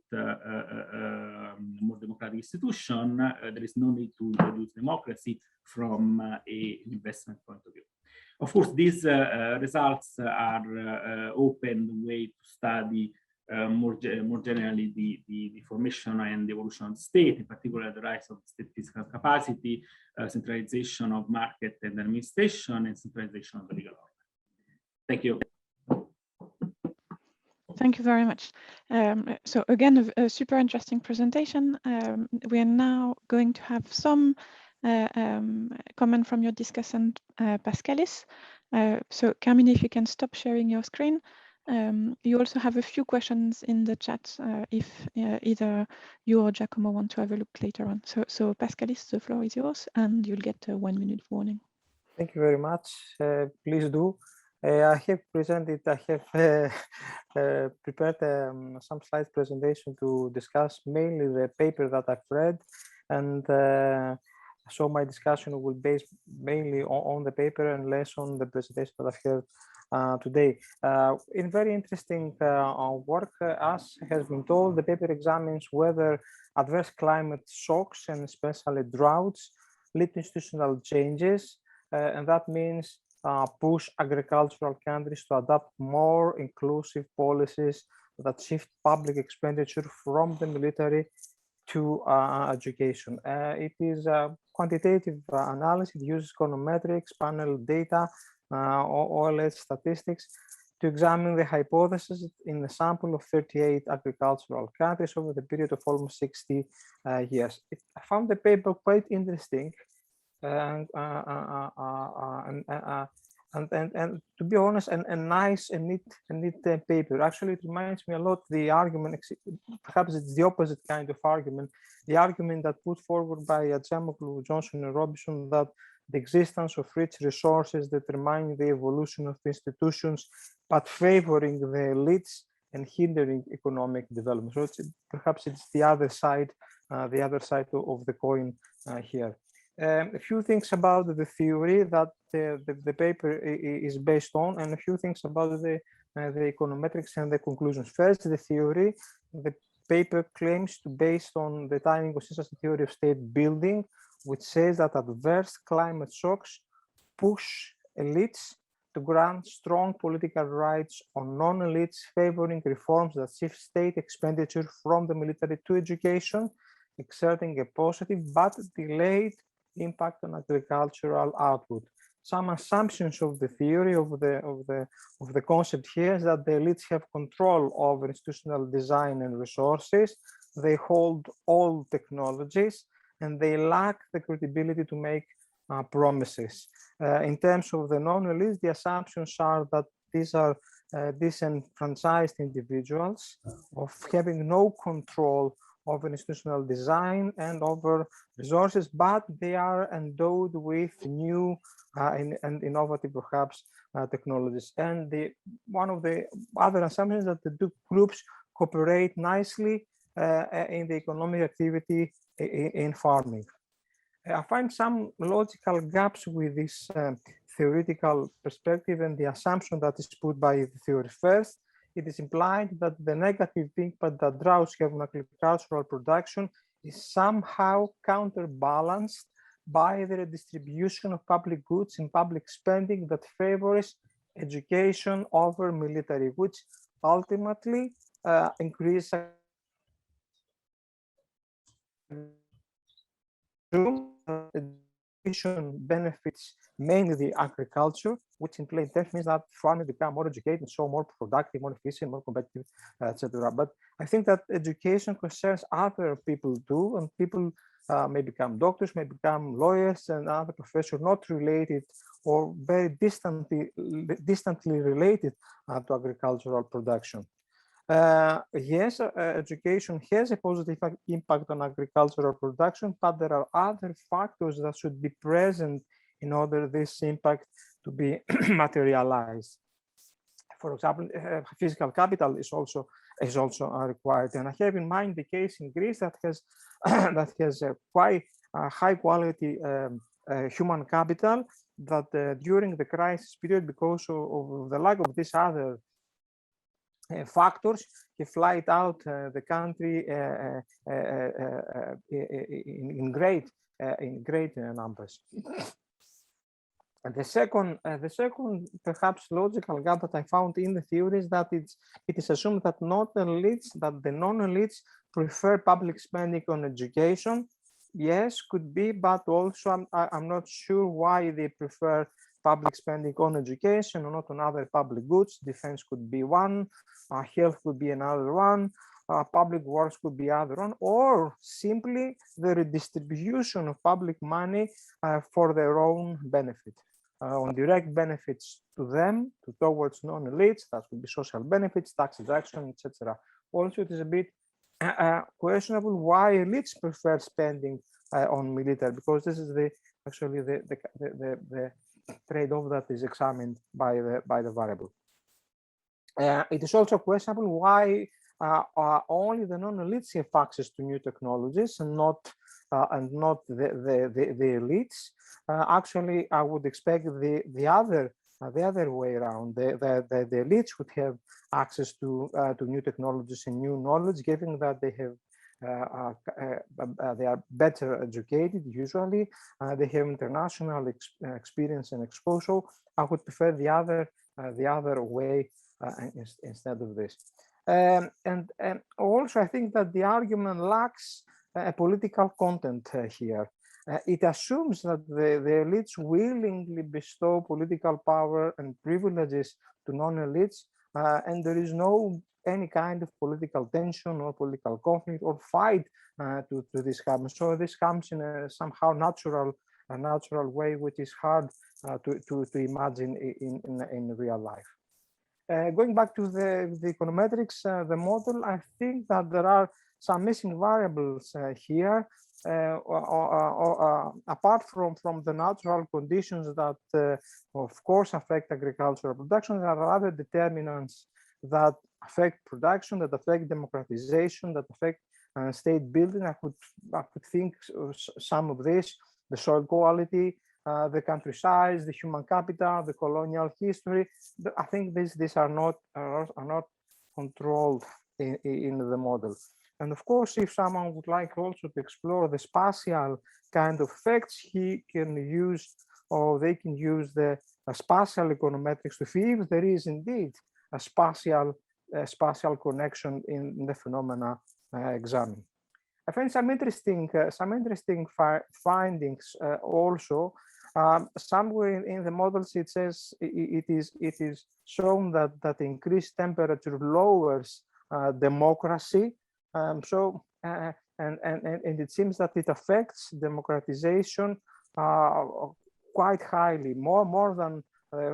more democratic institution, there is no need to introduce democracy from an investment point of view. Of course, these results are open way to study more generally the formation and the evolution of the state, in particular the rise of state fiscal capacity, centralization of market and administration, and centralization of the legal order. Thank you. Thank you very much. So again, a super interesting presentation. We are now going to have some comment from your discussant, Pascalis. So Carmine, if you can stop sharing your screen. You also have a few questions in the chat if either you or Giacomo want to have a look later on. So Pascalis, the floor is yours, and you'll get a 1 minute warning. Thank you very much. Please do. I have presented, I have prepared some slides presentation to discuss mainly the paper that I've read, and so my discussion will base mainly on the paper and less on the presentation that I've heard today. In very interesting work, as has been told, the paper examines whether adverse climate shocks and especially droughts lead to institutional changes, and that means push agricultural countries to adopt more inclusive policies that shift public expenditure from the military to education. It is a quantitative analysis. It uses econometrics, panel data, OLS statistics to examine the hypothesis in a sample of 38 agricultural countries over the period of almost 60 years. I found the paper quite interesting. And to be honest, a nice and neat paper. Actually, it reminds me a lot the argument. Perhaps it's the opposite kind of argument. The argument that put forward by Acemoglu, Johnson, and Robinson, that the existence of rich resources determine the evolution of the institutions, but favoring the elites and hindering economic development. So perhaps it's the other side of the coin here. A few things about the theory that the paper is based on, and a few things about the econometrics and the conclusions. First, the theory. The paper claims to based on the timing consistency theory of state building, which says that adverse climate shocks push elites to grant strong political rights on non-elites, favoring reforms that shift state expenditure from the military to education, exerting a positive but delayed impact on agricultural output. Some assumptions of the theory of the concept here is that the elites have control over institutional design and resources. They hold all technologies, and they lack the credibility to make promises. In terms of the non-elites, the assumptions are that these are disenfranchised individuals of having no control over institutional design and over resources, but they are endowed with new and innovative, perhaps, technologies. And one of the other assumptions is that the two groups cooperate nicely in the economic activity in farming. I find some logical gaps with this theoretical perspective and the assumption that is put by the theory. First, it is implied that the negative impact that droughts have on agricultural production is somehow counterbalanced by the redistribution of public goods and public spending that favors education over military, which ultimately increases education benefits mainly the agriculture, which in plain terms means that farmers become more educated, so more productive, more efficient, more competitive, etc. But I think that education concerns other people too, and people may become doctors, may become lawyers and other professions not related or very distantly related to agricultural production. Yes, education has a positive impact on agricultural production, but there are other factors that should be present in order this impact to be materialized. For example, physical capital is also required, and I have in mind the case in Greece that has that has quite high quality human capital that during the crisis period, because of the lack of these other factors, he flight out the country in great numbers. And the second perhaps logical gap that I found in the theory is that it is assumed that the non-elites prefer public spending on education. Yes, could be, but also I'm not sure why they prefer public spending on education or not on other public goods. Defense could be one, health could be another one, public works could be other one, or simply the redistribution of public money for their own benefit. On direct benefits to them, towards non-elites, that would be social benefits, tax deduction, etc. Also, it is a bit questionable why elites prefer spending on military, because this is actually the trade-off that is examined by the variable. It is also questionable why only the non-elites have access to new technologies and not the elites. Actually, I would expect the other way around. The elites would have access to new technologies and new knowledge, given that they have they are better educated usually. They have international experience and exposure. I would prefer the other way instead of this. And also, I think that the argument lacks a political content here. It assumes that the elites willingly bestow political power and privileges to non-elites, and there is no any kind of political tension or political conflict or fight to this happen. So this comes in a somehow natural way, which is hard to imagine in real life. Going back to the econometrics, the model, I think that there are some missing variables here. Apart from the natural conditions that, of course, affect agricultural production, there are other determinants that affect production, that affect democratization, that affect state building. I could think of some of this: the soil quality, the country size, the human capital, the colonial history. I think these are not controlled in the model. And of course, if someone would like also to explore the spatial kind of effects, he can use, or they can use the spatial econometrics to see if there is indeed a spatial connection in the phenomena examined. I find some interesting findings also. Somewhere in the models it says it is shown that increased temperature lowers democracy. And it seems that it affects democratization quite highly, more than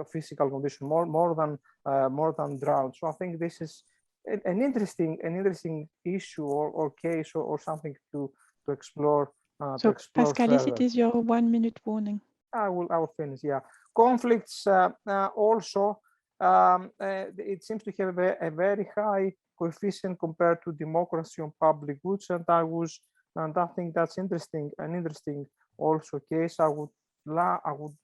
physical condition, more than drought. So I think this is an interesting issue or case or something to explore. So Pascalis, further. it is your 1 minute warning. I will finish. Yeah, conflicts also. It seems to have a very high coefficient compared to democracy on public goods, and I think that's interesting. An interesting also case. I would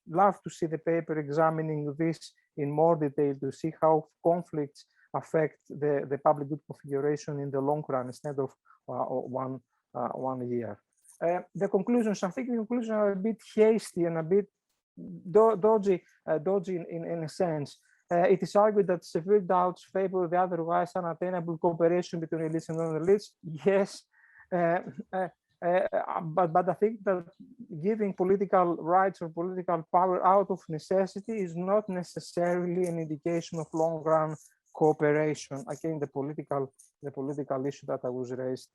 love to see the paper examining this in more detail to see how conflicts affect the public good configuration in the long run instead of 1 year. The conclusions, I think the conclusions are a bit hasty and a bit dodgy in a sense. It is argued that severe doubts favor the otherwise unattainable cooperation between elites and non-elites. Yes, but I think that giving political rights or political power out of necessity is not necessarily an indication of long-run cooperation. Again, the political issue that I was raised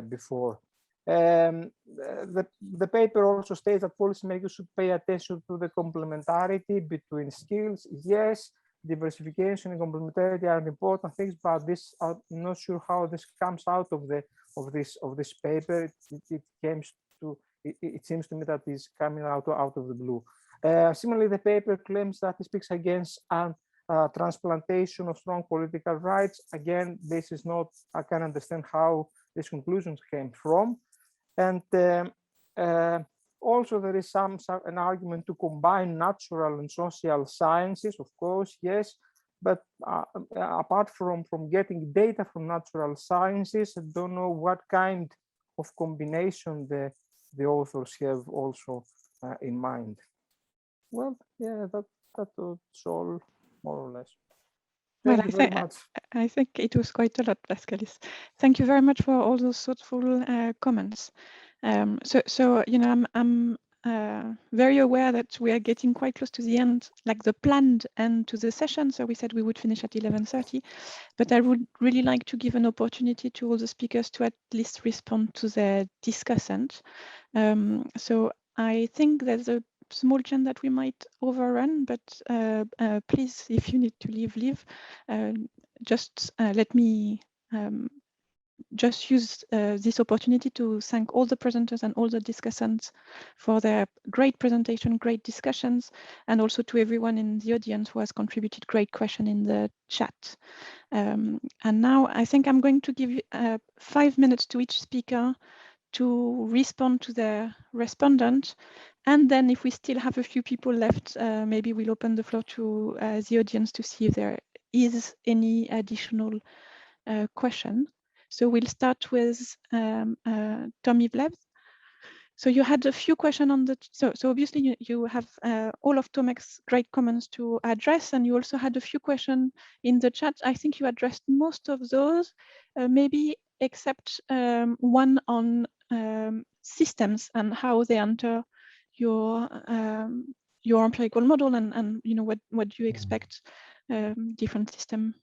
before. The paper also states that policymakers should pay attention to the complementarity between skills. Yes, diversification and complementarity are important things, but this I'm not sure how this comes out of this paper. It seems to me that it's coming out of the blue. Similarly, the paper claims that it speaks against transplantation of strong political rights. Again, this is not, I can understand how these conclusions came from. And also there is an argument to combine natural and social sciences, of course, yes, but apart from getting data from natural sciences, I don't know what kind of combination the authors have also in mind. Well, yeah, that's all, more or less. Thank you very much. I think it was quite a lot, Pascalis. Thank you very much for all those thoughtful comments. So you know, I'm very aware that we are getting quite close to the end, like the planned end to the session. So we said we would finish at 11:30, but I would really like to give an opportunity to all the speakers to at least respond to the discussant. So I think there's a small chance that we might overrun, but please, if you need to leave. Just let me just use this opportunity to thank all the presenters and all the discussants for their great presentation, great discussions, and also to everyone in the audience who has contributed great questions in the chat. And now I think I'm going to give you 5 minutes to each speaker to respond to their respondent. And then if we still have a few people left, maybe we'll open the floor to the audience to see if there is any additional question. So we'll start with Tommy Vlev. So you had a few questions on the, so obviously you have all of Tomek's great comments to address, and you also had a few questions in the chat. I think you addressed most of those, maybe except one on systems and how they enter your empirical model, and you know what you expect different system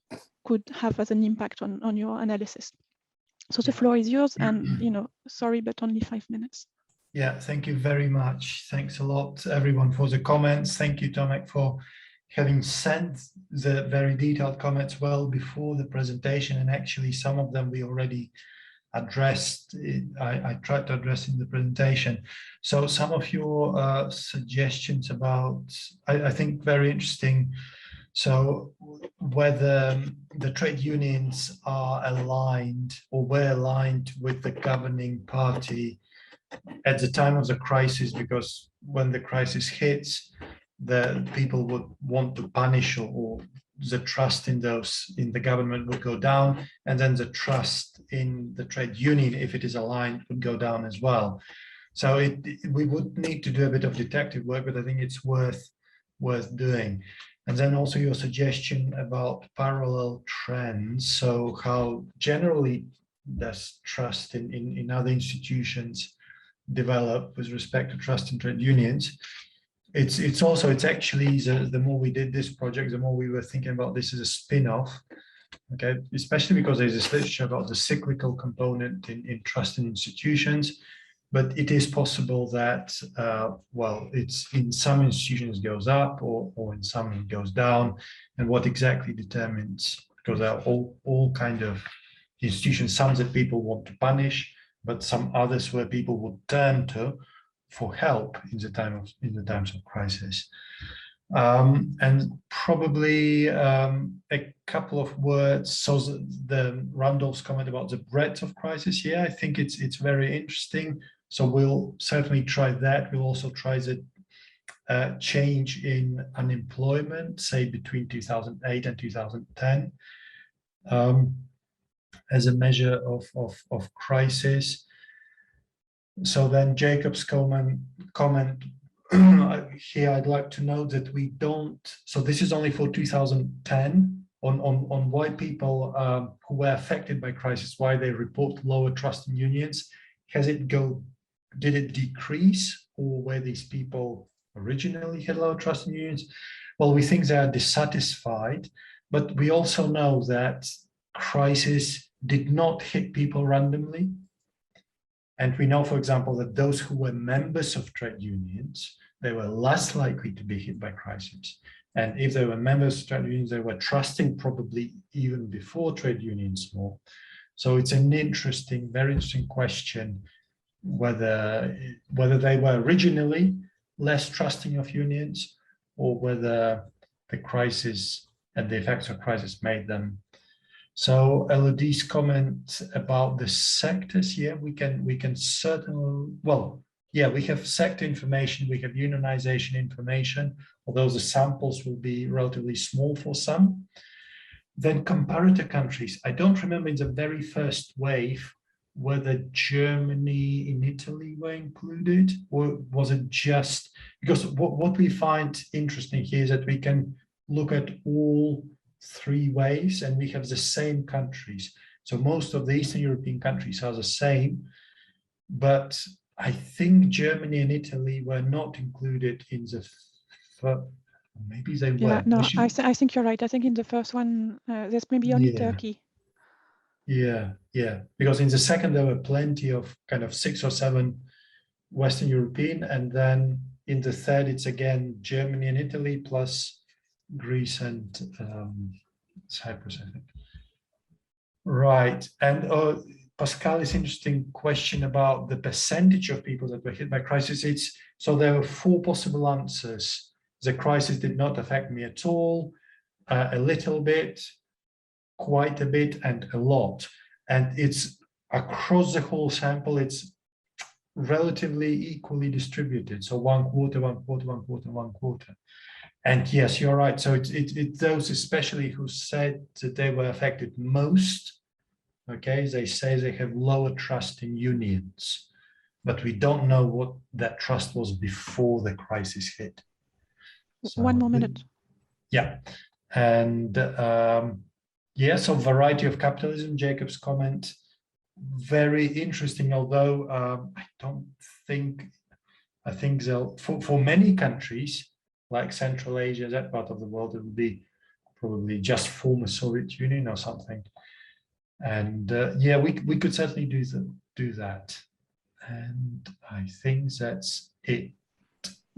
could have as an impact on your analysis. So the floor is yours, and you know, sorry, but only 5 minutes. Yeah, thank you very much. Thanks a lot, everyone, for the comments. Thank you, Tomek, for having sent the very detailed comments well before the presentation, and actually some of them we already addressed. I tried to address in the presentation. So some of your suggestions about, I think, very interesting. So whether the trade unions are aligned or were aligned with the governing party at the time of the crisis, because when the crisis hits, the people would want to punish, or the trust in the government would go down, and then the trust in the trade union, if it is aligned, would go down as well. So we would need to do a bit of detective work, but I think it's worth doing. And then also your suggestion about parallel trends. So how generally does trust in other institutions develop with respect to trust in trade unions? It's actually the more we did this project, the more we were thinking about this as a spin-off. Okay, especially because there's this literature about the cyclical component in trust in institutions. But it is possible that, well, it's in some institutions goes up or in some it goes down. And what exactly determines, because there are all kind of institutions, some that people want to punish, but some others where people would turn to for help in the times of crisis. And probably a couple of words. So the Randolph's comment about the breadth of crisis here, I think it's very interesting. So we'll certainly try that. We'll also try the change in unemployment, say between 2008 and 2010, as a measure of crisis. So then Jacob's comment here, I'd like to note that we don't, so this is only for 2010 on why people who were affected by crisis, why they report lower trust in unions. Did it decrease, or were these people originally had low trust in unions? Well, we think they are dissatisfied, but we also know that crisis did not hit people randomly. And we know, for example, that those who were members of trade unions, they were less likely to be hit by crisis. And if they were members of trade unions, they were trusting probably even before trade unions more. So it's an interesting, very interesting question whether they were originally less trusting of unions, or whether the crisis and the effects of crisis made them. So Elodie's comment about the sectors, yeah, we can certainly, well, yeah, we have sector information, we have unionization information, although the samples will be relatively small for some. Then comparator countries, I don't remember in the very first wave whether Germany and Italy were included, or was it just, because what we find interesting here is that we can look at all three waves and we have the same countries. So most of the Eastern European countries are the same, but I think Germany and Italy were not included in the maybe they were. Yeah, no, I think you're right. I think in the first one, there's maybe only Turkey. Yeah, because in the second there were plenty of kind of 6 or 7 Western European, and then in the third it's again Germany and Italy plus Greece and Cyprus, I think. Right, and Pascal's interesting question about the percentage of people that were hit by crisis. So there were 4 possible answers. The crisis did not affect me at all, a little bit, quite a bit, and a lot. And it's across the whole sample, it's relatively equally distributed. So 1/4, 1/4, 1/4, 1/4. And yes, you're right. So it's those especially who said that they were affected most. Okay, they say they have lower trust in unions, but we don't know what that trust was before the crisis hit. So, 1 more minute. Yeah, and yeah, so variety of capitalism, Jacob's comment, very interesting, although I think they'll, for many countries, like Central Asia, that part of the world, it will be probably just former Soviet Union or something. And yeah, we could certainly do that. And I think that's it.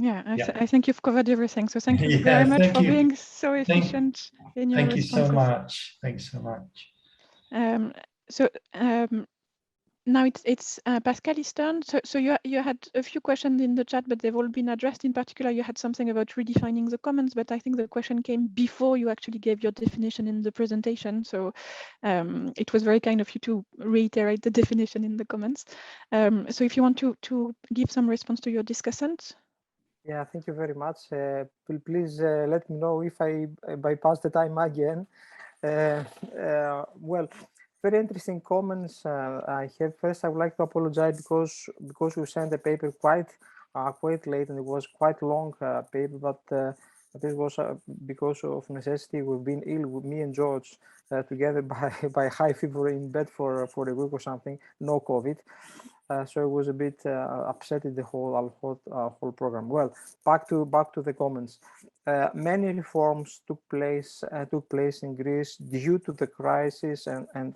Yeah, I think you've covered everything. So thank you very much for being so efficient in your responses. Thank you so much. Thanks so much. Now it's Pascal's turn. So you had a few questions in the chat, but they've all been addressed. In particular, you had something about redefining the commons, but I think the question came before you actually gave your definition in the presentation. So it was very kind of you to reiterate the definition in the comments. So if you want to give some response to your discussant. Yeah, thank you very much. Please let me know if I bypass the time again. Well, very interesting comments I have. First, I would like to apologize because we sent the paper quite late, and it was quite long paper, but this was because of necessity. We've been ill, with me and George, together by high fever in bed for a week or something. No COVID. So it was a bit upsetting the whole program. Well, back to the comments. Many reforms took place in Greece due to the crisis and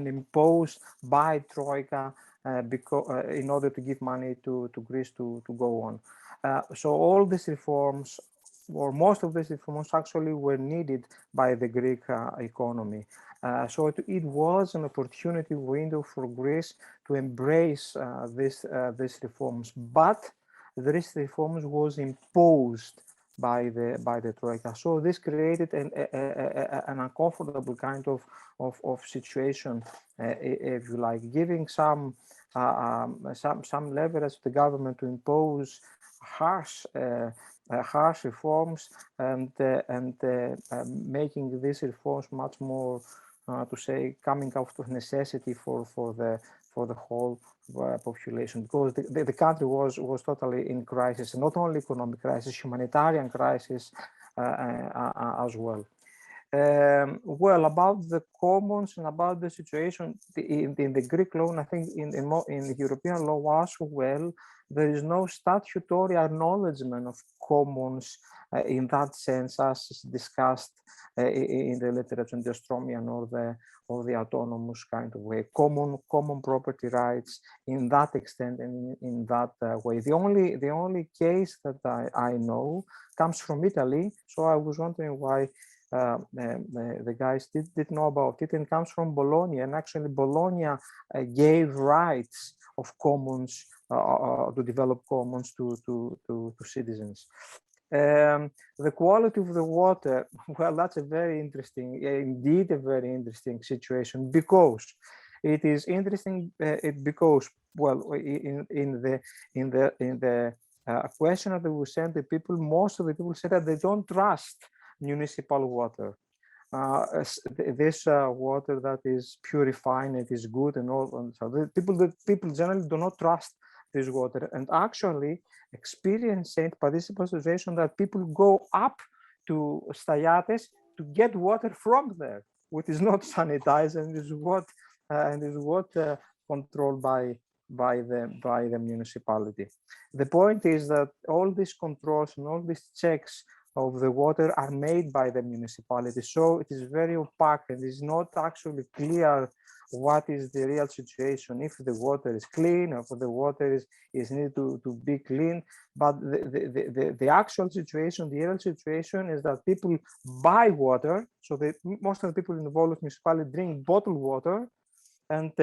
imposed by Troika in order to give money to Greece to go on. So all these reforms, or most of these reforms, actually were needed by the Greek economy. So it was an opportunity window for Greece to embrace these reforms, but these reforms was imposed by the Troika. So this created an uncomfortable kind of situation, if you like, giving some leverage to the government to impose harsh reforms and making these reforms much more to say coming out of necessity for the whole population, because the country was totally in crisis, not only economic crisis, humanitarian crisis as well. Well, about the commons and about the situation in the Greek law, and I think in the European law as well, there is no statutory acknowledgement of commons in that sense, as is discussed in the literature on the Ostromian or the autonomous kind of way. Common property rights in that extent and in that way. The only case that I know comes from Italy, so I was wondering why the guys did know about it, and comes from Bologna, and actually Bologna gave rights of commons to develop commons to citizens. The quality of the water, well, that's a very interesting, indeed a very interesting situation, because it is interesting because, well, in the question that we sent the people, most of the people said that they don't trust municipal water. This water that is purified, it is good and all. And so the people generally do not trust this water, and actually experience participant situation that people go up to Staiates to get water from there, which is not sanitized and is what controlled by the municipality. The point is that all these controls and all these checks of the water are made by the municipality, so it is very opaque and is not actually clear what is the real situation, if the water is clean or if the water is needed to be clean. But the actual situation, the real situation is that people buy water, so most of the people involved with municipality drink bottled water, and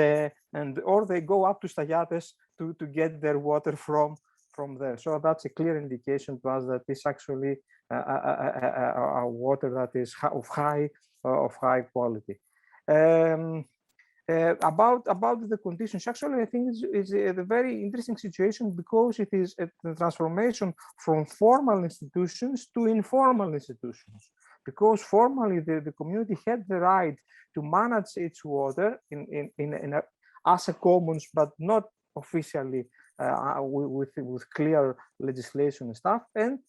or they go up to Staiates to get their water from there. So that's a clear indication to us that it's actually a water that is of high quality. About the conditions, actually, I think it's a very interesting situation, because it is a transformation from formal institutions to informal institutions. Because formally the community had the right to manage its water as a commons, but not officially with clear legislation and stuff, and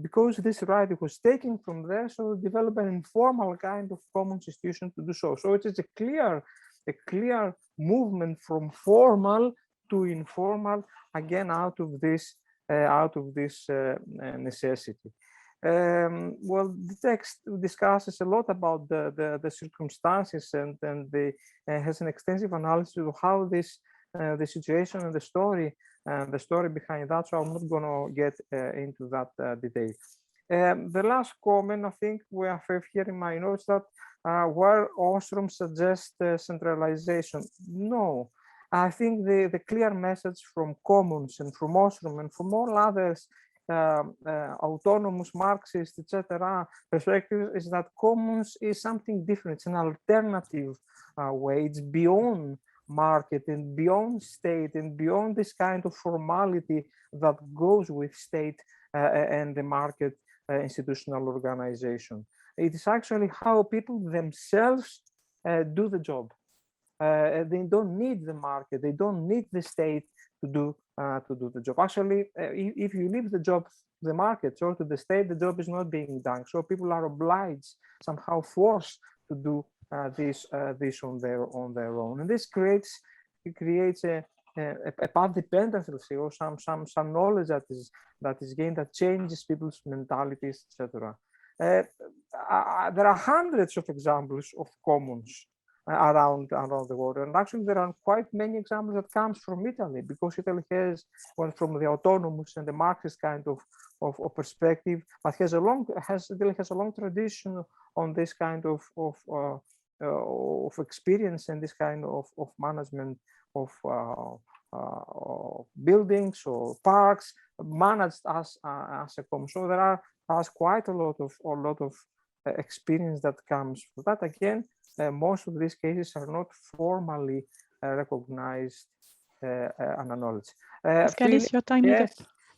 because this right was taken from there, so develop an informal kind of commons institution to do so. So it is a clear movement from formal to informal, again out of this necessity. Well, the text discusses a lot about the circumstances and has an extensive analysis of how this the situation and the story behind that. So I'm not going to get into that detail. The last comment I think we have here in my notes, that where Ostrom suggests centralization. No, I think the clear message from Commons and from Ostrom and from all others autonomous Marxists, etc. perspective is that Commons is something different. It's an alternative way. It's beyond market and beyond state and beyond this kind of formality that goes with state and the market institutional organization. It is actually how people themselves do the job. They don't need the market. They don't need the state to do the job. Actually, if you leave the job to the market or to the state, the job is not being done. So people are obliged, somehow forced to do this on their own, and this creates a path dependence, let's say, or some knowledge that is gained that changes people's mentalities, etc. There are hundreds of examples of commons around the world, and actually there are quite many examples that comes from Italy, because Italy has one from the autonomous and the Marxist kind of perspective, but Italy has a long tradition on this kind of experience and this kind of management of buildings or parks managed as a common. So there are quite a lot of experience that comes from that. Again, most of these cases are not formally recognized and acknowledged. Pascalis, your time is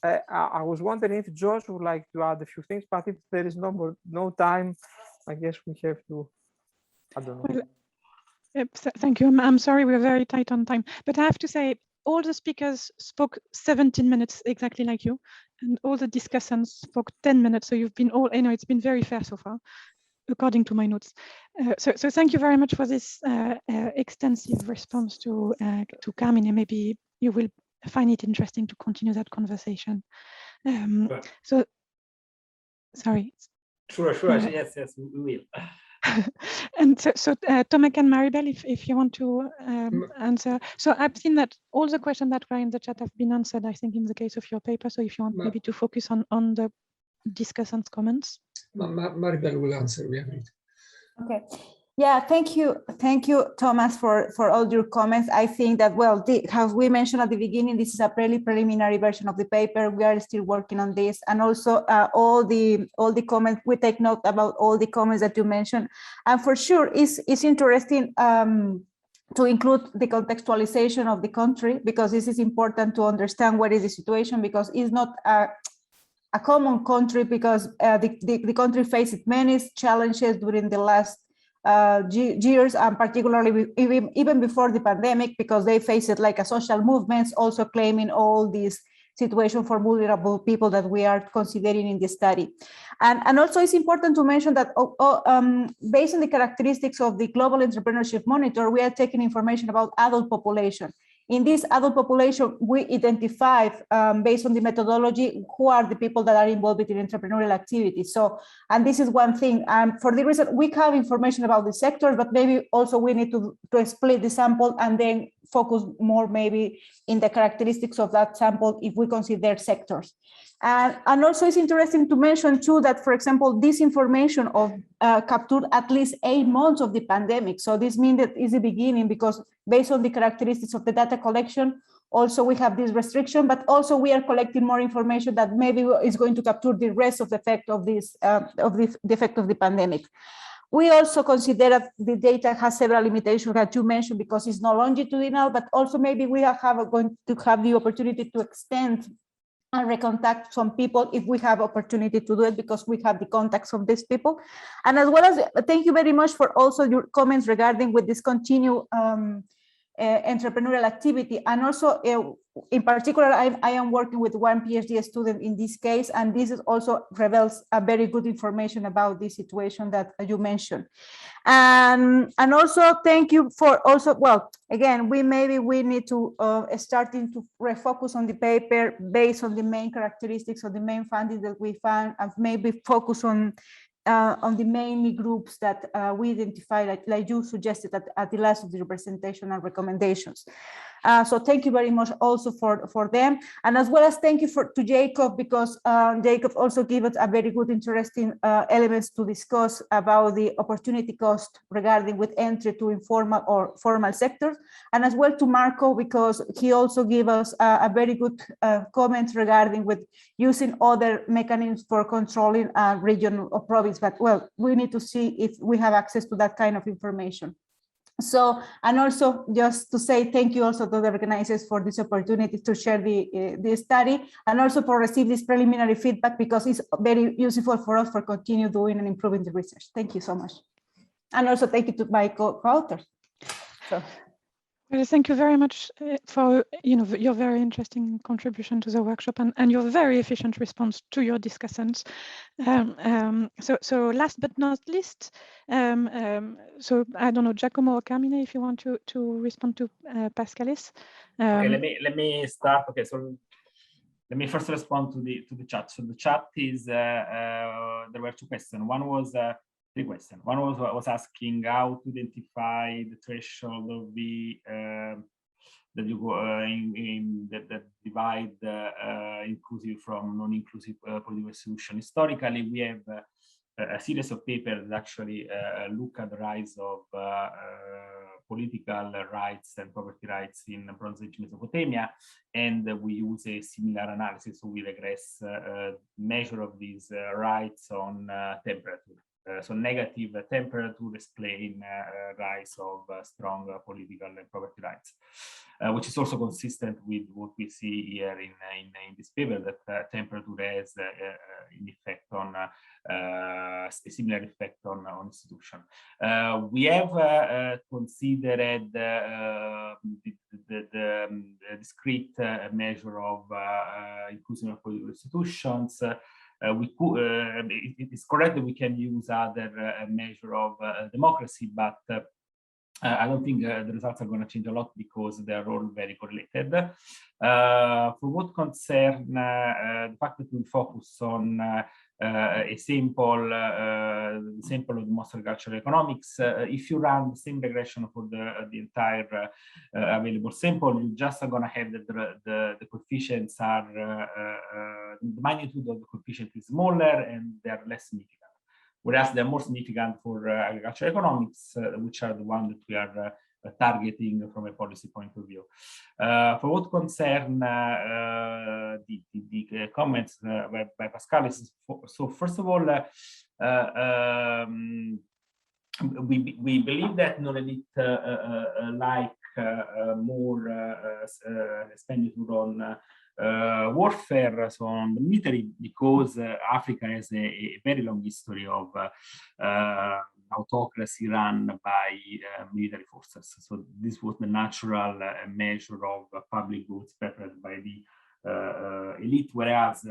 up. I was wondering if George would like to add a few things, but if there is no time, I guess we have to. I don't know. Well, thank you. I'm sorry, we're very tight on time, but I have to say all the speakers spoke 17 minutes exactly like you, and all the discussants spoke 10 minutes. So you've been all, it's been very fair so far. according to my notes. So thank you very much for this extensive response to Carmine. Maybe you will find it interesting to continue that conversation. So, sorry. Sure. Yes, we will. And so Tomek and Maribel, if you want to answer. So I've seen that all the questions that were in the chat have been answered, I think, in the case of your paper. So if you want maybe to focus on the discussants' Maribel will answer. We agreed. Okay. Yeah, thank you, Thomas, for all your comments. I think that, well, as we mentioned at the beginning, this is a preliminary version of the paper. We are still working on this, and also all the comments. We take note about all the comments that you mentioned, and for sure, it's interesting to include the contextualization of the country, because this is important to understand what is the situation, because it's not a common country, because the country faced many challenges during the last years, and particularly even before the pandemic, because they faced it like a social movements, also claiming all these situation for vulnerable people that we are considering in the study. And also it's important to mention that based on the characteristics of the Global Entrepreneurship Monitor, we are taking information about adult population. In this adult population, we identify, based on the methodology, who are the people that are involved in entrepreneurial activities. So, and this is one thing. For the reason, we have information about the sectors, but maybe also we need to split the sample and then focus more maybe in the characteristics of that sample if we consider sectors. And also it's interesting to mention too that, for example, this information of captured at least 8 months of the pandemic. So this means that is the beginning, because based on the characteristics of the data collection, also we have this restriction, but also we are collecting more information that maybe is going to capture the rest of the effect of this, the effect of the pandemic. We also consider that the data has several limitations that you mentioned, because it's not longitudinal, but also maybe we are going to have the opportunity to extend and recontact some people if we have opportunity to do it, because we have the contacts of these people. And as well as, thank you very much for also your comments regarding with this continued entrepreneurial activity. And also in particular, I am working with one PhD student in this case, and this is also reveals a very good information about this situation that you mentioned. And also thank you for also, well, again, we need to starting to refocus on the paper based on the main characteristics of the main findings that we found, and maybe focus on the main groups that we identified, like you suggested at the last of the representation and recommendations. So thank you very much also for them. And as well as thank you to Jacob, because Jacob also gave us a very good, interesting elements to discuss about the opportunity cost regarding with entry to informal or formal sectors. And as well to Marco, because he also gave us a very good comments regarding with using other mechanisms for controlling a region or province. But well, we need to see if we have access to that kind of information. So, and also just to say thank you also to the organizers for this opportunity to share the study, and also for receive this preliminary feedback, because it's very useful for us for continue doing and improving the research. Thank you so much. And also thank you to my co-authors. So. Well, thank you very much for your very interesting contribution to the workshop and your very efficient response to your discussants. So last but not least, so I don't know, Giacomo or Carmine, if you want to respond to Pascalis. Okay, let me start. Okay, so let me first respond to the chat. So the chat is there were 2 questions. One was 3 questions. One was asking how to identify the threshold of the that you go that divide inclusive from non-inclusive political solution. Historically, we have a series of papers that actually look at the rise of political rights and property rights in Bronze Age Mesopotamia, and we use a similar analysis. So we regress measure of these rights on temperature. So negative temperature explain rise of strong political and property rights, which is also consistent with what we see here in this paper, that temperature has an effect on a similar effect on institution. We have considered the discrete measure of inclusion of political institutions. we could, it is correct that we can use other measure of democracy, but I don't think the results are going to change a lot because they are all very correlated. For what concerns the fact that we focus on a sample, the sample of the most agricultural economics, if you run the same regression for the entire available sample, you just are going to have that the coefficients are, the magnitude of the coefficient is smaller and they are less significant. Whereas they're more significant for agricultural economics, which are the ones that we are targeting from a policy point of view. For what concerns the comments by Pascal, so first of all, we believe that non-elite like more expenditure on warfare, so on the military, because Africa has a very long history of autocracy run by military forces. So this was the natural measure of public goods preferred by the elite, whereas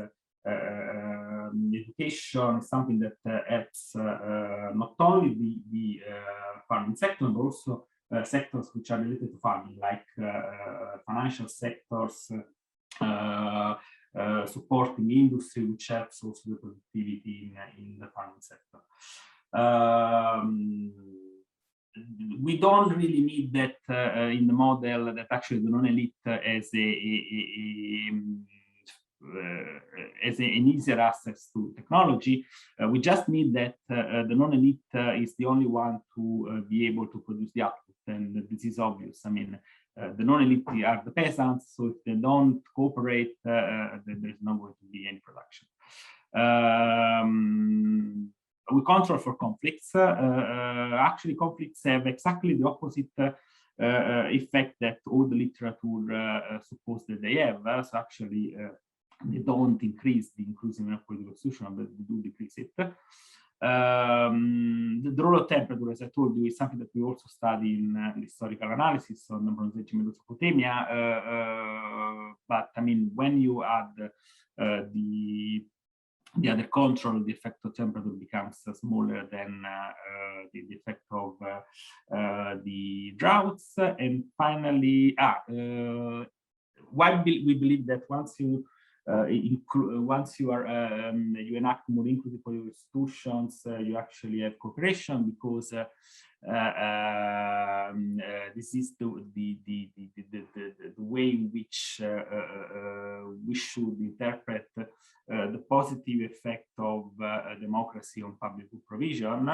education is something that helps not only the farming sector, but also sectors which are related to farming, like financial sectors, supporting industry, which helps also the productivity in the farming sector. We don't really need that in the model that actually the non-elite as an easier access to technology. We just need that the non-elite is the only one to be able to produce the output, and this is obvious. I mean, the non-elite are the peasants, so if they don't cooperate, then there's not going to be any production. We control for conflicts. Actually, conflicts have exactly the opposite effect that all the literature suppose that they have. So actually, they don't increase the inclusiveness of political institutions, but they do decrease it. The role of temperature, as I told you, is something that we also study in historical analysis on the Bronze Age in Mesopotamia. But I mean, when you add the other control, the effect of temperature becomes smaller than the effect of the droughts. And finally, why we believe that once you you enact more inclusive political institutions, you actually have cooperation, because this is the way in which we should interpret the positive effect of democracy on public good provision,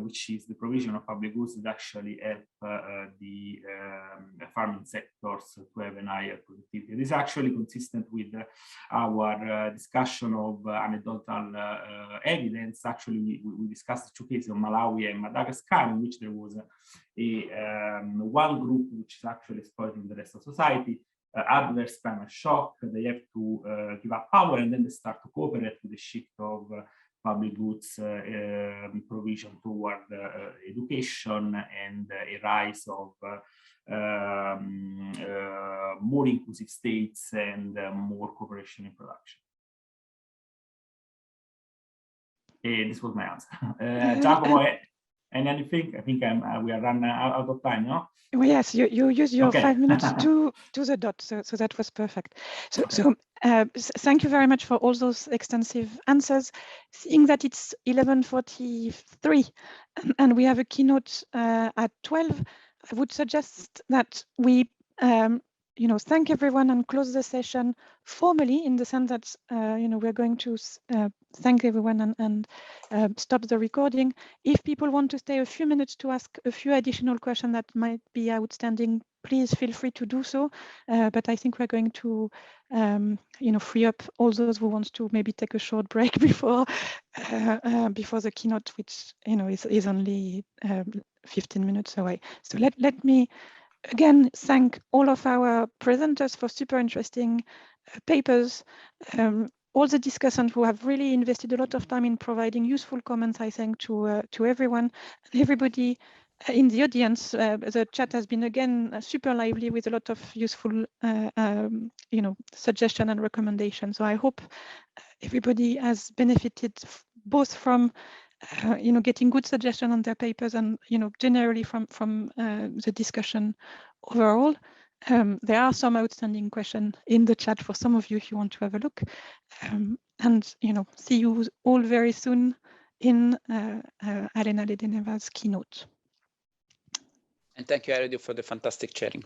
which is the provision of public goods that actually help the farming sectors to have a higher productivity. This is actually consistent with our discussion of anecdotal evidence. Actually, we discussed 2 cases of Malawi and Madagascar, in which there was one group which is actually exploiting the rest of society. Adverse climate shock, they have to give up power, and then they start to cooperate with the shift of public goods provision toward education and a rise of more inclusive states and more cooperation in production. This was my answer. Giacomo, and anything? I think we are running out of time, no? Well, yes, you use your 5 minutes to the dot, so that was perfect. So thank you very much for all those extensive answers. Seeing that it's 11:43 and we have a keynote at 12, I would suggest that we thank everyone and close the session formally, in the sense that we're going to thank everyone and stop the recording. If people want to stay a few minutes to ask a few additional questions that might be outstanding, please feel free to do so. But I think we're going to free up all those who want to maybe take a short break before the keynote, which is only 15 minutes away. So let me again thank all of our presenters for super interesting papers. All the discussants who have really invested a lot of time in providing useful comments. I thank to everyone and everybody in the audience. The chat has been again super lively with a lot of useful suggestion and recommendations. So I hope everybody has benefited both from getting good suggestions on their papers and generally from the discussion overall. There are some outstanding questions in the chat for some of you if you want to have a look. And see you all very soon in Elena Ledeneva's keynote. And thank you, Eridu, for the fantastic sharing.